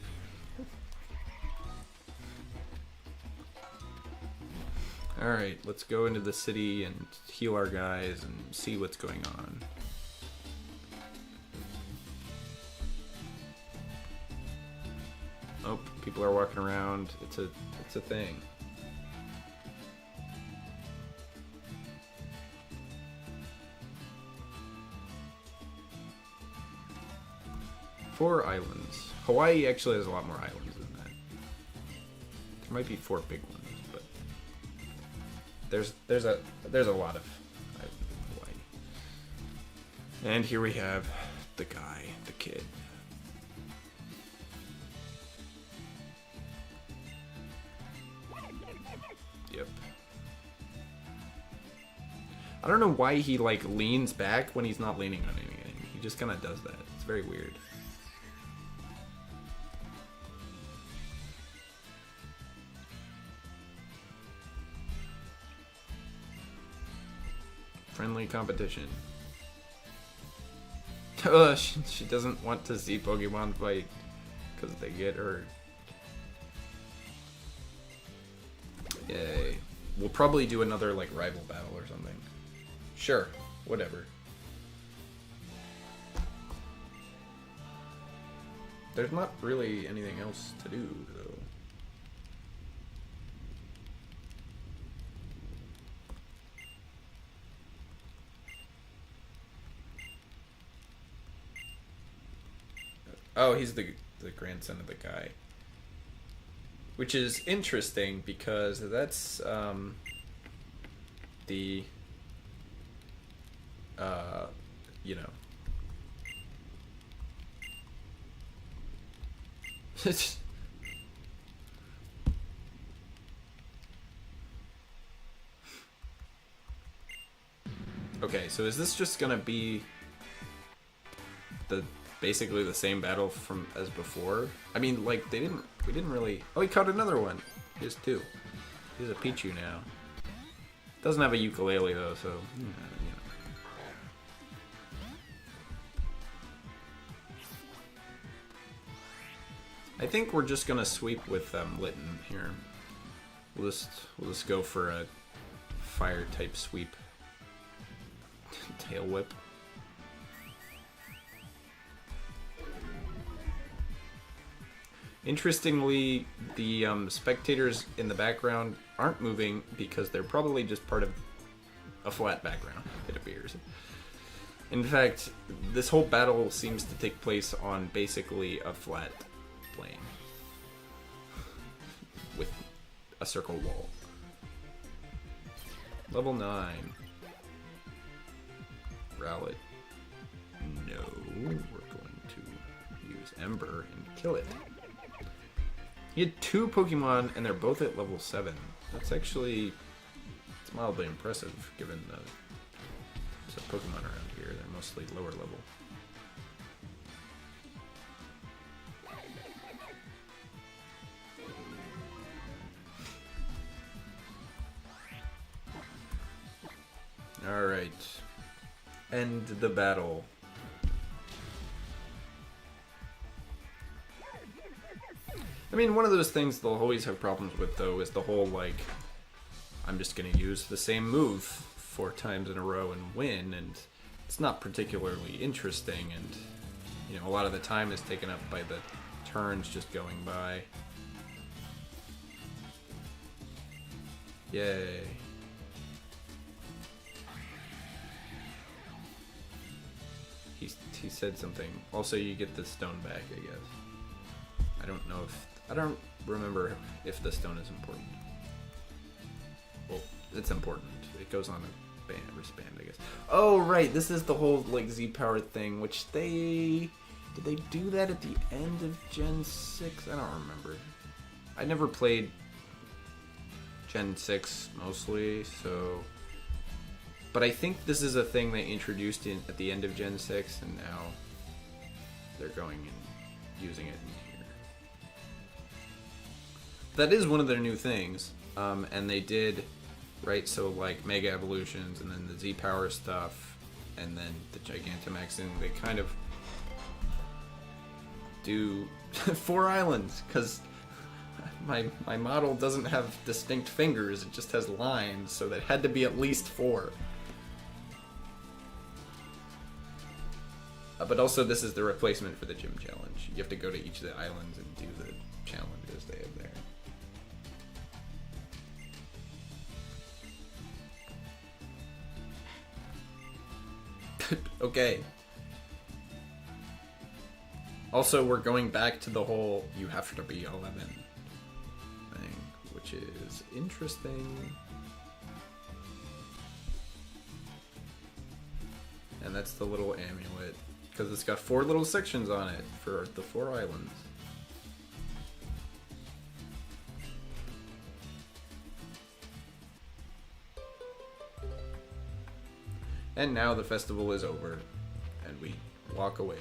Alright, let's go into the city and heal our guys and see what's going on. Oh, people are walking around. It's a thing. Four islands. Hawaii actually has a lot more islands than that. There might be 4 big ones, but there's a lot of islands in Hawaii. And here we have the guy, the kid. Yep. I don't know why he like leans back when he's not leaning on anything. He just kind of does that. It's very weird. Friendly competition. She doesn't want to see Pokemon fight because they get hurt. Yay. We'll probably do another like rival battle or something. Sure, whatever. There's not really anything else to do though. Oh, he's the grandson of the guy. Which is interesting because that's the you know. Okay, so is this just gonna be basically the same battle as before? I mean, like we didn't really. Oh, he caught another one. He has 2. He's a Pichu now. Doesn't have a ukulele though, so you know. I think we're just gonna sweep with Litten here. We'll just go for a fire type sweep. Tail whip. Interestingly, the spectators in the background aren't moving because they're probably just part of a flat background, it appears. In fact, this whole battle seems to take place on basically a flat plane with a circle wall. Level 9. Rowlet. No, we're going to use Ember and kill it. He had 2 Pokemon and they're both at level 7. That's actually, it's mildly impressive given the types of Pokemon around here. They're mostly lower level. Alright. End the battle. I mean, one of those things they'll always have problems with, though, is the whole, like, I'm just going to use the same move 4 times in a row and win, and it's not particularly interesting, and, you know, a lot of the time is taken up by the turns just going by. Yay. He said something. Also, you get the stone back, I guess. I don't remember if the stone is important. Well, it's important. It goes on a wristband, I guess. Oh, right. This is the whole, like, Z-power thing, which did they do that at the end of Gen 6? I don't remember. I never played Gen 6 mostly, so... But I think this is a thing they introduced at the end of Gen 6, and now they're going and using it in here. That is one of their new things, and they did, right, so like Mega Evolutions, and then the Z-Power stuff, and then the Gigantamax, and they kind of do 4 islands, because my model doesn't have distinct fingers, it just has lines, so that had to be at least 4. But also, this is the replacement for the gym challenge. You have to go to each of the islands and do the challenges they have there. Okay. Also, we're going back to the whole you have to be 11 thing, which is interesting. And that's the little amulet. Because it's got 4 little sections on it for the 4 islands. And now the festival is over, and we walk away.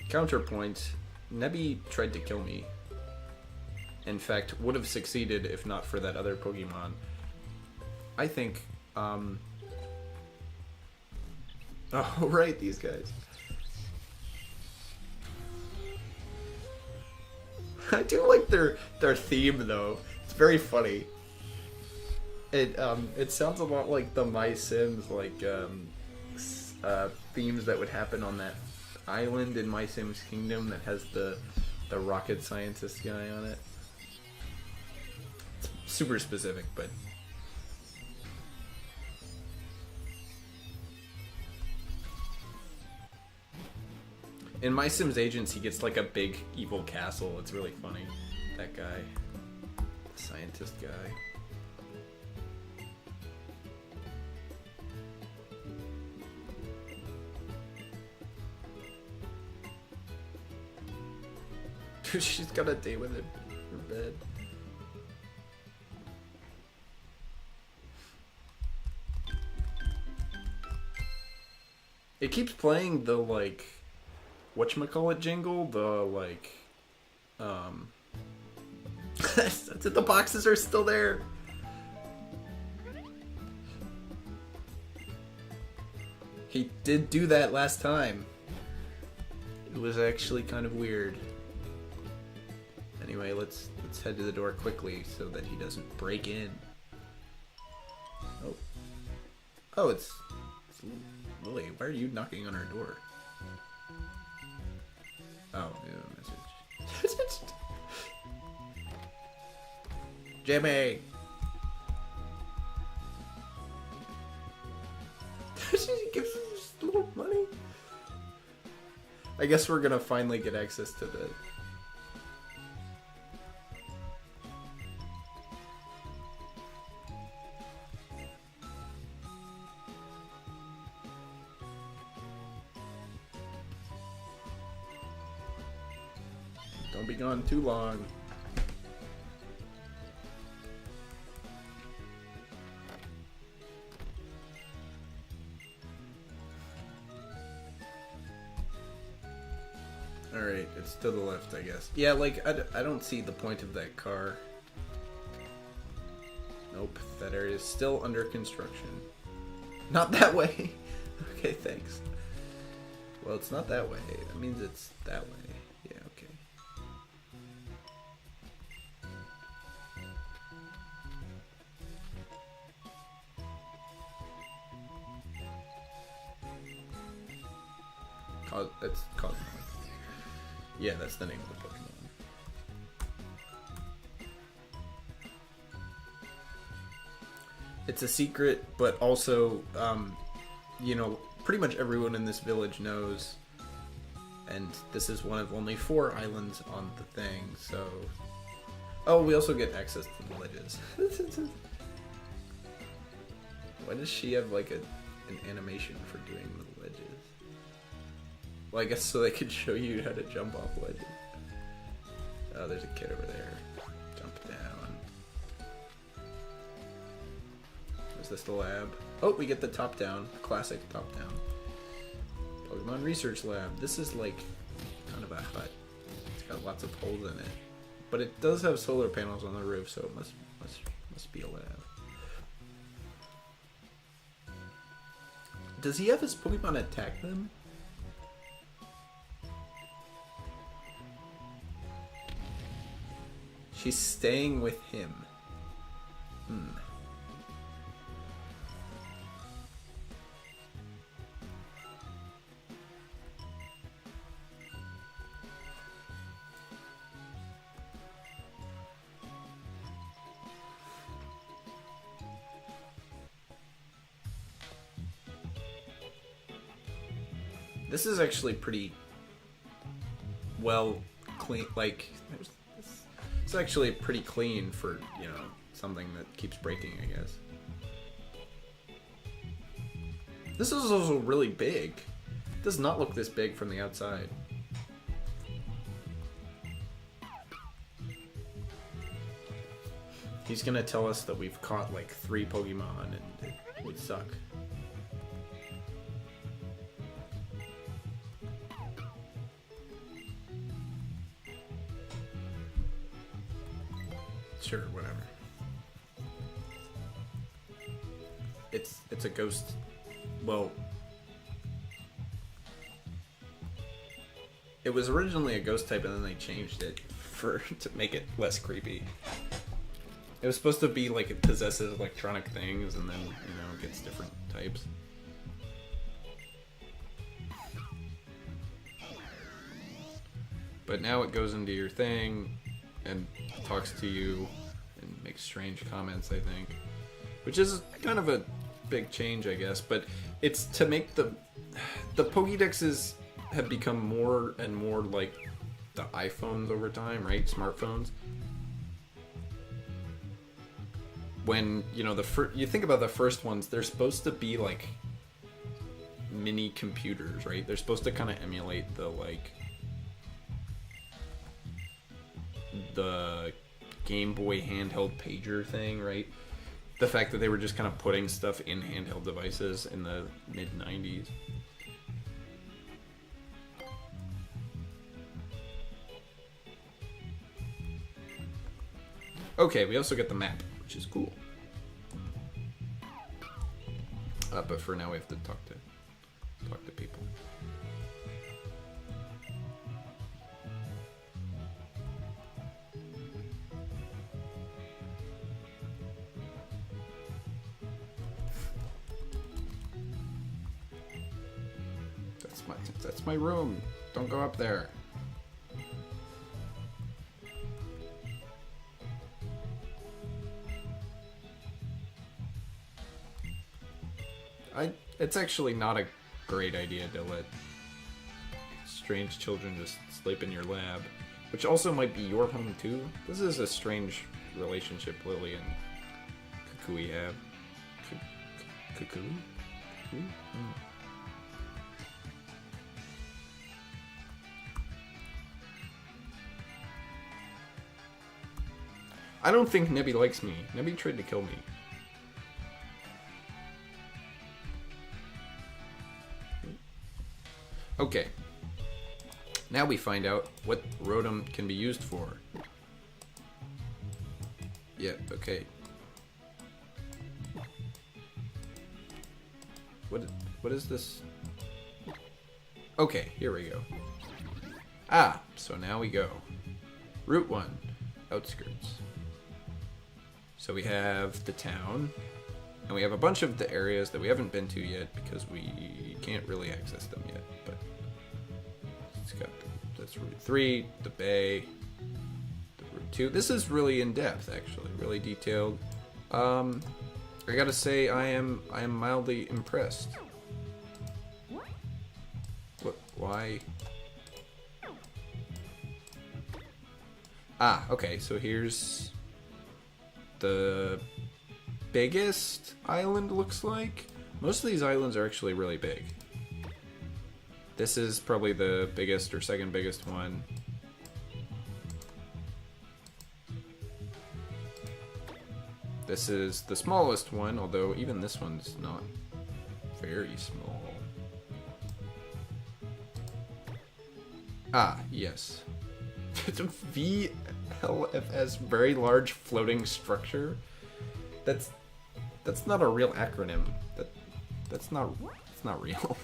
Counterpoint, Nebby tried to kill me. In fact, would have succeeded if not for that other Pokemon. I think, oh, right, these guys. I do like their theme, though. It's very funny. It sounds a lot like the My Sims, like, themes that would happen on that island in My Sims Kingdom that has the rocket scientist guy on it. It's super specific, but in My Sims Agents he gets like a big evil castle. It's really funny. That guy, the scientist guy. She's got a date with him in her bed. It keeps playing the, like, whatchamacallit jingle, the, like, that's it, the boxes are still there. He did do that last time. It was actually kind of weird. Anyway, let's head to the door quickly so that he doesn't break in. Oh, it's Lily. Why are you knocking on our door? Oh, yeah, message. Jimmy. She gives us just a little money. I guess we're gonna finally get access to the. Don't be gone too long. Alright, it's to the left, I guess. Yeah, like, I don't see the point of that car. Nope, that area is still under construction. Not that way! Okay, thanks. Well, it's not that way. That means it's that way. Yeah, okay. It's Cosmo. Yeah, that's the name of the Pokemon. It's a secret, but also, you know, pretty much everyone in this village knows. And this is one of only 4 islands on the thing, so... Oh, we also get access to the ledges. Why does she have, like, an animation for doing the ledges? Well, I guess so they could show you how to jump off ledges. Oh, there's a kid over there. Jump down. Is this the lab? Oh, we get the top-down. Classic top-down. Pokemon Research Lab. This is like kind of a hut. It's got lots of holes in it. But it does have solar panels on the roof, so it must be a lab. Does he have his Pokemon attack them? She's staying with him. This is actually pretty well clean. Like, it's actually pretty clean for, you know, something that keeps breaking, I guess. This is also really big. It does not look this big from the outside. He's gonna tell us that we've caught like 3 Pokemon and it would suck. Sure, whatever. It's a ghost. Well, it was originally a ghost type, and then they changed it to make it less creepy. It was supposed to be like it possesses electronic things, and then, you know, it gets different types. But now it goes into your thing and talks to you and makes strange comments, I think. Which is kind of a big change, I guess. But it's to make the Pokédexes have become more and more like the iPhones over time, right? Smartphones. When, you know, you think about the first ones, they're supposed to be like mini computers, right? They're supposed to kind of emulate the, like, the Game Boy handheld pager thing, right? The fact that they were just kind of putting stuff in handheld devices in the mid-90s. Okay, we also get the map, which is cool. But for now we have to talk to people. That's my room. Don't go up there. It's actually not a great idea to let strange children just sleep in your lab, which also might be your home too. This is a strange relationship Lily and Kukui have. Kukui? I don't think Nebby likes me. Nebby tried to kill me. Okay. Now we find out what Rotom can be used for. Yeah, okay. What is this? Okay, here we go. Ah, so now we go. Route 1, outskirts. So we have the town, and we have a bunch of the areas that we haven't been to yet because we can't really access them yet, but that's Route 3, the bay, the Route 2. This is really in depth, actually, really detailed. I gotta say, I am mildly impressed. What? Why? Ah, okay. So here's the biggest island. Looks like most of these islands are actually really big. This is probably the biggest or second biggest one. This is the smallest one, although even this one's not very small. Ah, yes. VLFS, very large floating structure. That's not a real acronym. That's not real.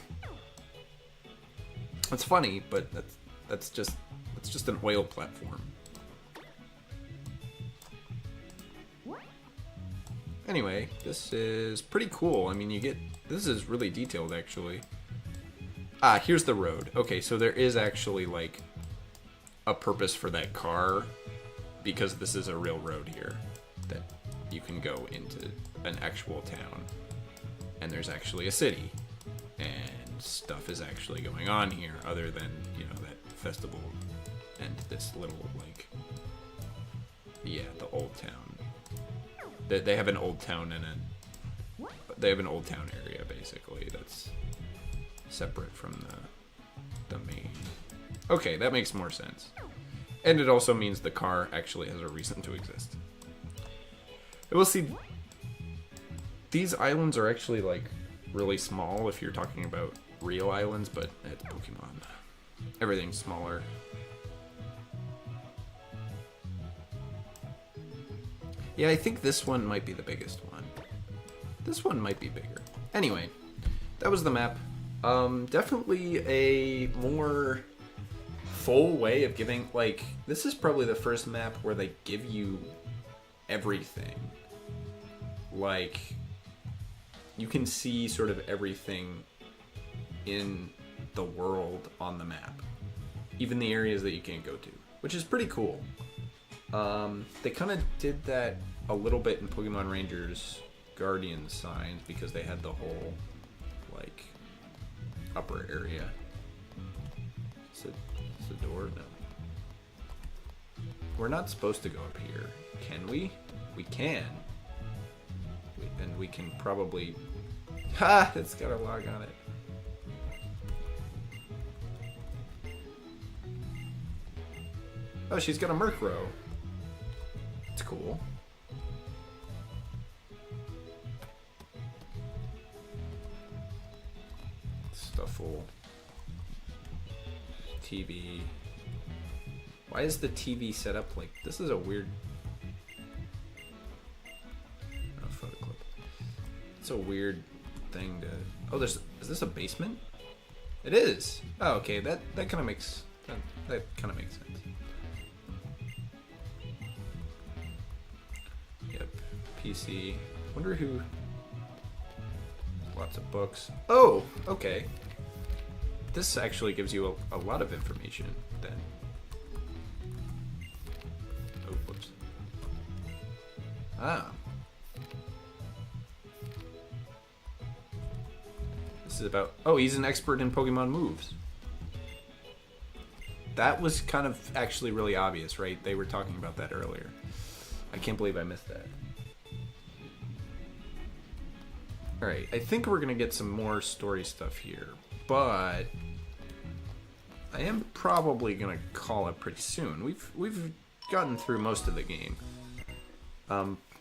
It's funny, but that's just an oil platform. Anyway, this is pretty cool. I mean, this is really detailed, actually. Ah, here's the road. Okay, so there is actually, like, a purpose for that car, because this is a real road here that you can go into an actual town. And there's actually a city. And stuff is actually going on here, other than, you know, that festival and this little, like, yeah, the old town. They have an old town they have an old town area, basically, that's separate from the main. Okay, that makes more sense. And it also means the car actually has a reason to exist. We'll see. These islands are actually, like, really small if you're talking about real islands, but it's Pokemon. Everything's smaller. Yeah, I think this one might be the biggest one. This one might be bigger. Anyway, that was the map. Definitely a more full way of giving, like, this is probably the first map where they give you everything. Like, you can see sort of everything in the world on the map. Even the areas that you can't go to, which is pretty cool. They kind of did that a little bit in Pokemon Rangers Guardian signs because they had the whole, like, upper area. Is it a door? No. We're not supposed to go up here. Can we? We can. And we can probably... Ha! It's got a log on it. Oh, she's got a Murkrow. It's cool. Stuffle. TV. Why is the TV set up like... This is a weird... Oh, photo clip. It's a weird thing to... Oh, is this a basement? It is! Oh, okay, that kind of makes... That kind of makes sense. Yep, PC. Wonder who... Lots of books. Oh, okay. This actually gives you a lot of information, then. Oh, whoops. Ah. This is about... Oh, he's an expert in Pokemon moves. That was kind of actually really obvious, right? They were talking about that earlier. I can't believe I missed that. Alright, I think we're going to get some more story stuff here, but I am probably going to call it pretty soon. We've gotten through most of the game.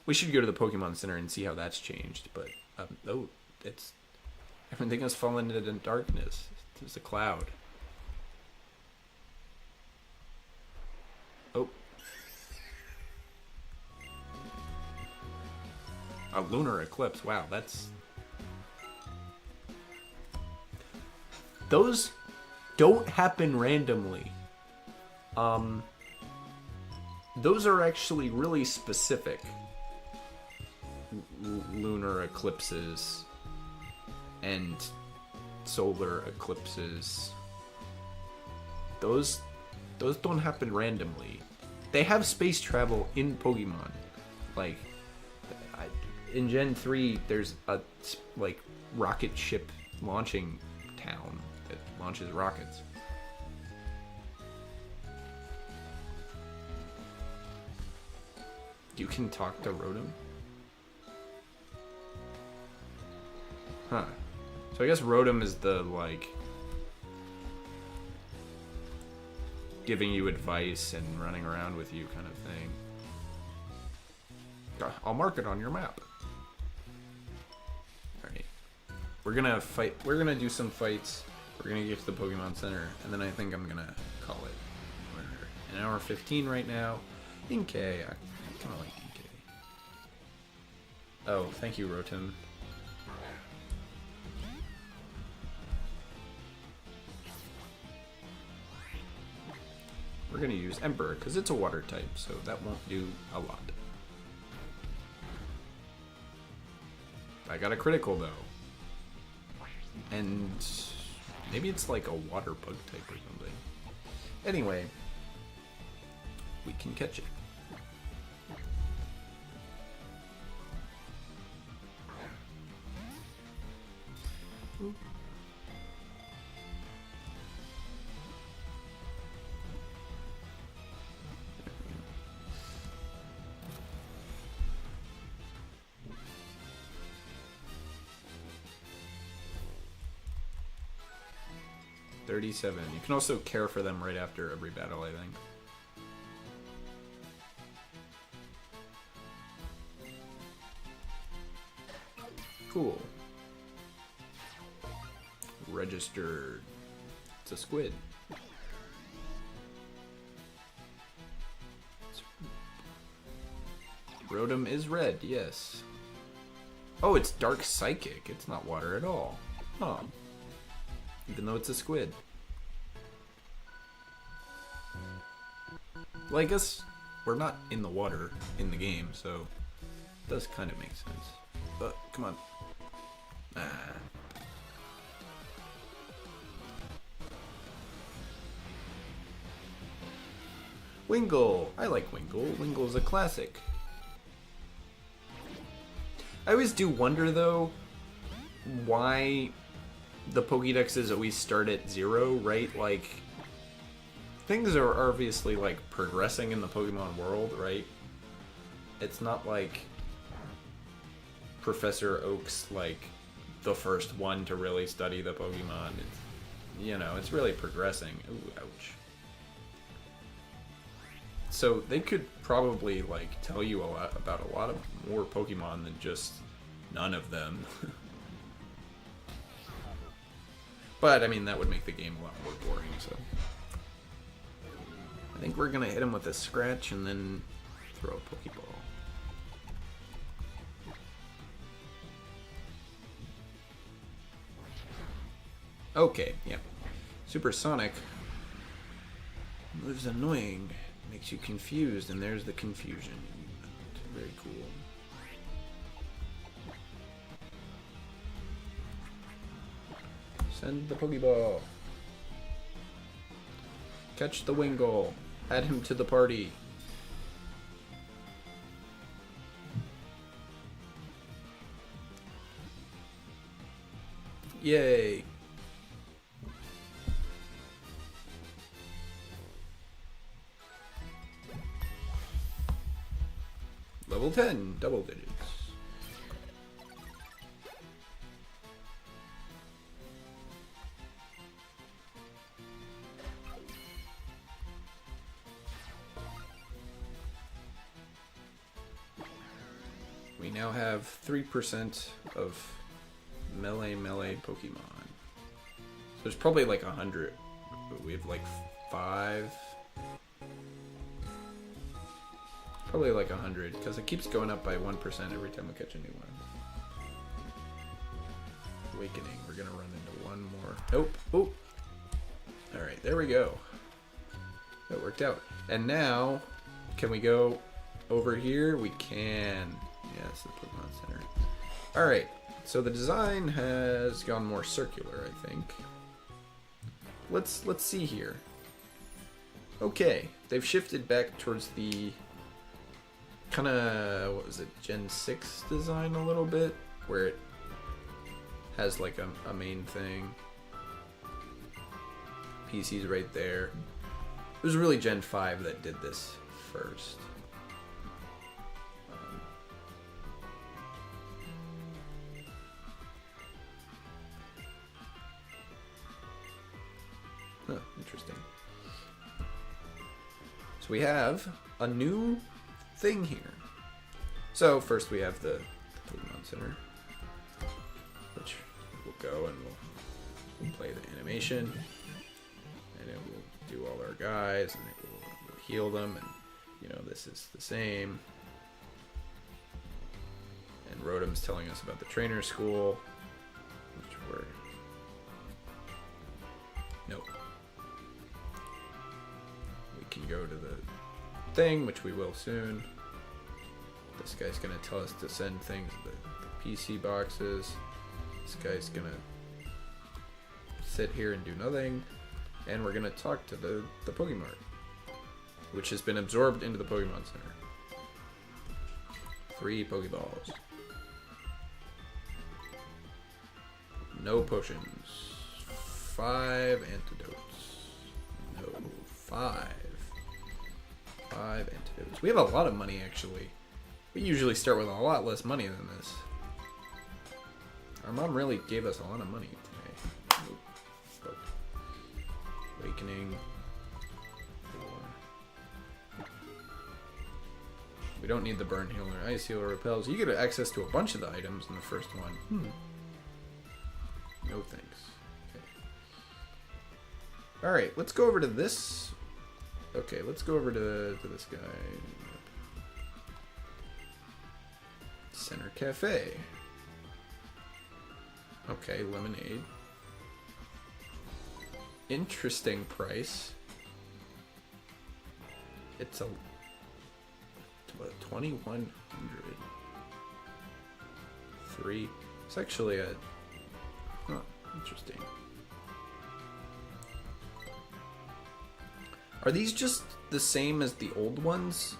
We should go to the Pokemon Center and see how that's changed, but oh, it's... Everything has fallen into darkness. There's a cloud. Oh. A lunar eclipse. Wow, that's... Those don't happen randomly. Those are actually really specific. Lunar eclipses and solar eclipses. Those Those don't happen randomly. They have space travel in Pokemon. Like, in Gen 3, there's a, like, rocket ship launching town that launches rockets. You can talk to Rotom? Huh. So I guess Rotom is the, like, giving you advice and running around with you kind of thing. I'll mark it on your map. Alright. We're gonna fight. We're gonna do some fights. We're gonna get to the Pokemon Center, and then I think I'm gonna call it. We're an hour 15 right now. Inkay. I kind of like Inkay. Oh, thank you, Rotom. We're gonna use Emperor because it's a water type, so that won't do a lot. I got a critical though. And maybe it's like a water bug type or something. Anyway, we can catch it. Ooh. $37. You can also care for them right after every battle, I think. Cool. Registered. It's a squid. Rotom is red, yes. Oh, it's dark psychic. It's not water at all. Huh. Even though it's a squid. Well, I guess we're not in the water in the game, so it does kind of make sense. But, come on. Ah. Wingull! I like Wingull. Wingull's a classic. I always do wonder, though, why the Pokédexes always start at 0, right? Like, things are obviously, like, progressing in the Pokemon world, right? It's not like Professor Oak's, like, the first one to really study the Pokemon. It's, you know, it's really progressing. Ooh, ouch. So they could probably, like, tell you a lot about a lot of more Pokemon than just none of them. But, I mean, that would make the game a lot more boring, so. I think we're gonna hit him with a scratch and then throw a Pokeball. Okay, yeah. Supersonic moves annoying, makes you confused, and there's the confusion. Very cool. Send the Pokeball. Catch the Wingull. Add him to the party. Yay. Level 10, double digits. We now have 3% of melee Pokemon. So there's probably like 100, but we have like 5. Probably like 100, because it keeps going up by 1% every time we catch a new one. Awakening, we're gonna run into one more. Nope. Oh. Alright, there we go. That worked out. And now, can we go over here? We can. Yes, the Pokemon Center. Alright, so the design has gone more circular, I think. Let's see here. Okay, they've shifted back towards the kind of, what was it, Gen 6 design a little bit, where it has like a main thing. PC's right there. It was really Gen 5 that did this first. Interesting. So we have a new thing here. So first we have the Pokemon Center, which will go and we'll play the animation, and it will do all our guys, and it will heal them, and you know this is the same. And Rotom's telling us about the trainer school, which we're nope. We can go to the thing, which we will soon. This guy's gonna tell us to send things to the PC boxes. This guy's gonna sit here and do nothing, and we're gonna talk to the Pokemart, which has been absorbed into the Pokemon Center. 3 Pokeballs. No potions. 5 antidotes. No. 5 antidotes. We have a lot of money, actually. We usually start with a lot less money than this. Our mom really gave us a lot of money today. But Awakening. 4. We don't need the Burn Healer. Ice Healer repels. You get access to a bunch of the items in the first one. No thanks. Okay. Alright, let's go over to this. Okay, let's go over to this guy. Center Cafe. Okay, lemonade. Interesting price. It's a what, 2,100. 3. It's actually a interesting. Are these just the same as the old ones?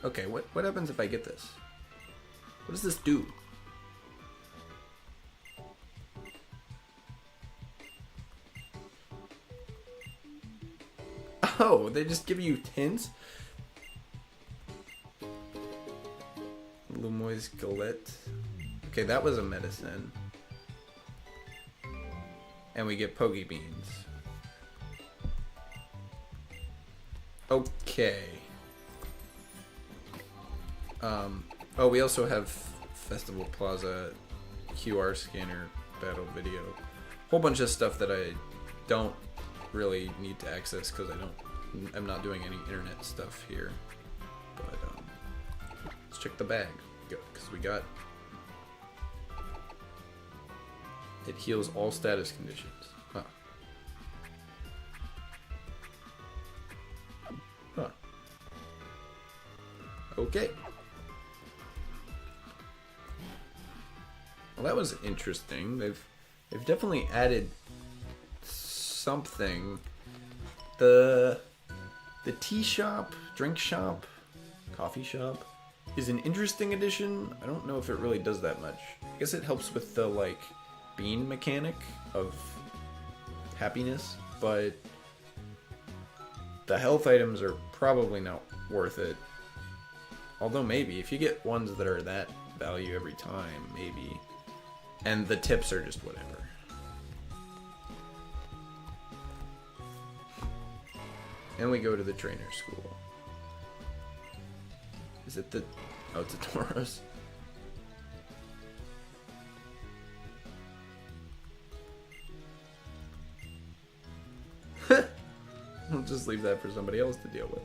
Okay, what happens if I get this? What does this do? Oh, they just give you hints? Lumoy's Galette. Okay, that was a medicine. And we get Poke Beans. Okay. Oh, we also have Festival Plaza, QR scanner, battle video. Whole bunch of stuff that I don't really need to access because I'm not doing any internet stuff here. But let's check the bag because we got it heals all status conditions. Huh. Huh. Okay. Well, that was interesting. They've definitely added something. The tea shop, drink shop, coffee shop is an interesting addition. I don't know if it really does that much. I guess it helps with the like bean mechanic of happiness, but the health items are probably not worth it. Although maybe if you get ones that are that value every time, maybe. And the tips are just whatever. And we go to the trainer school. Is it the... Oh, it's a Tauros. We'll just leave that for somebody else to deal with.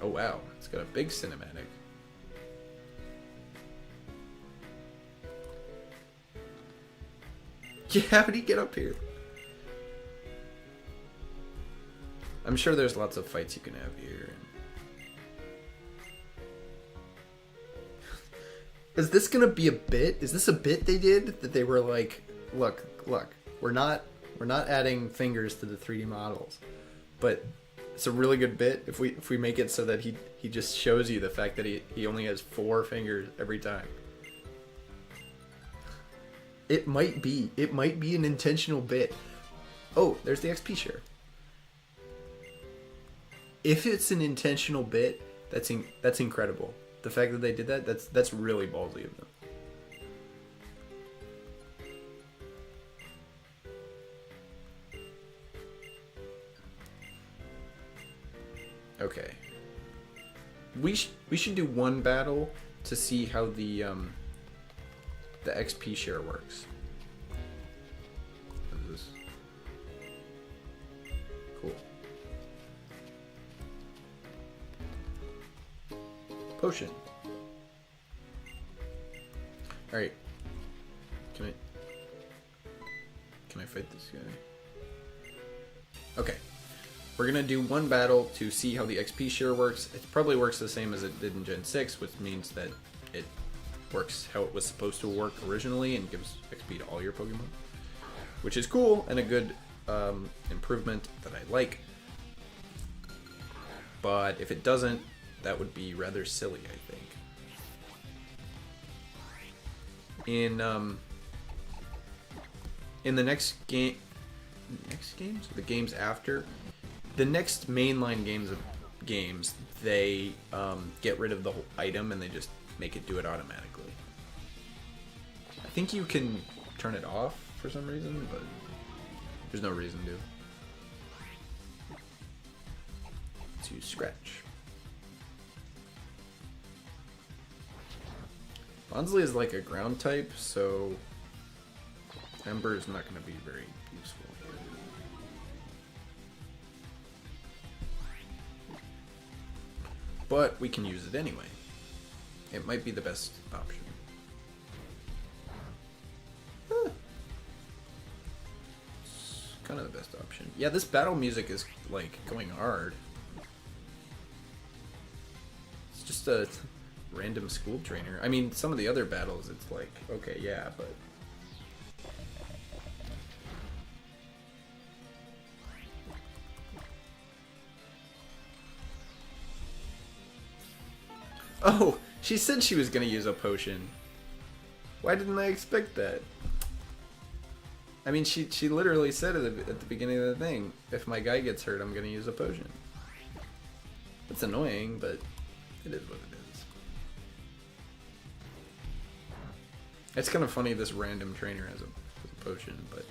Oh wow, it's got a big cinematic. Yeah, how did he get up here? I'm sure there's lots of fights you can have here. Is this gonna be a bit? Is this a bit they did that they were like, look, we're not adding fingers to the 3D models, but it's a really good bit if we make it so that he just shows you the fact that he only has 4 fingers every time. It might be an intentional bit. Oh, there's the XP share. If it's an intentional bit, that's incredible. The fact that they did that, that's really ballsy of them. Okay. We should do one battle to see how the XP share works. What is this? Cool. Potion. All right. Can I fight this guy? Okay. We're gonna do one battle to see how the XP share works. It probably works the same as it did in Gen 6, which means that it works how it was supposed to work originally and gives XP to all your Pokemon, which is cool and a good improvement that I like. But if it doesn't, that would be rather silly, I think. In the next games, the games after, the next mainline games, they get rid of the whole item and they just make it do it automatically. I think you can turn it off for some reason, but there's no reason to. Let's use Scratch. Bonsly is like a ground type, so Ember is not going to be very useful here. But we can use it anyway. It might be the best option. It's kind of the best option. Yeah, this battle music is like going hard. It's just a random school trainer. I mean, some of the other battles, it's like, okay, yeah, but... Oh, she said she was going to use a potion. Why didn't I expect that? I mean, she literally said at the beginning of the thing, if my guy gets hurt, I'm going to use a potion. It's annoying, but it is what it is. It's kind of funny this random trainer has a potion, but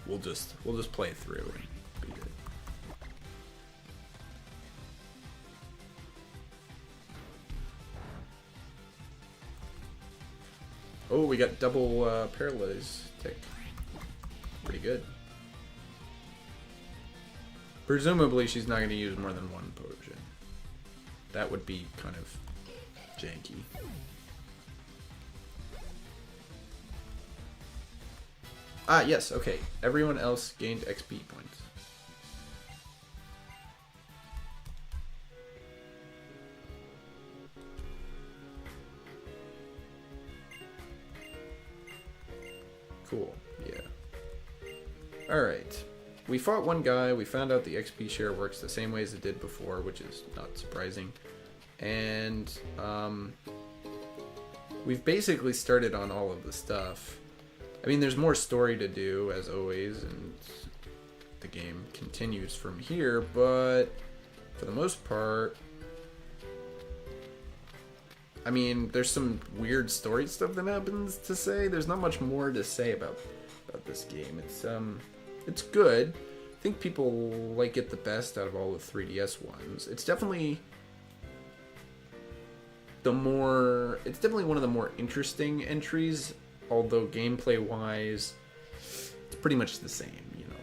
we'll just play through and beat it. Oh, we got double paralyze tick. Pretty good. Presumably she's not going to use more than one potion. That would be kind of janky. Ah, yes, okay. Everyone else gained XP points. Cool, yeah. Alright. We fought one guy, we found out the XP share works the same way as it did before, which is not surprising. And, we've basically started on all of the stuff. I mean, there's more story to do, as always, and the game continues from here, but for the most part... I mean, there's some weird story stuff that happens to say. There's not much more to say about this game. It's good. I think people like it the best out of all the 3DS ones. It's definitely one of the more interesting entries, although gameplay-wise, it's pretty much the same, you know.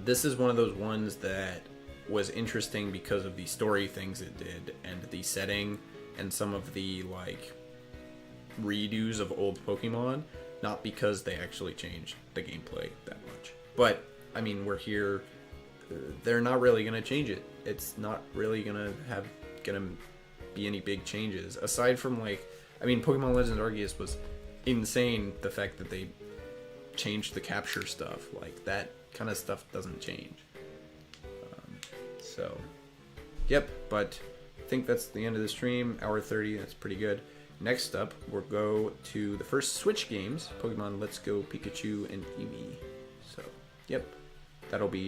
This is one of those ones that was interesting because of the story things it did and the setting and some of the, like, redos of old Pokemon, not because they actually changed the gameplay that much. But, I mean, we're here, they're not really going to change it. It's not really going to be any big changes, aside from, like, I mean, Pokemon Legends Arceus was insane. The fact that they changed the capture stuff, like that kind of stuff doesn't change. So, yep. But I think that's the end of the stream. Hour 30. That's pretty good. Next up, we'll go to the first Switch games, Pokemon Let's Go Pikachu and Eevee. So, yep, that'll be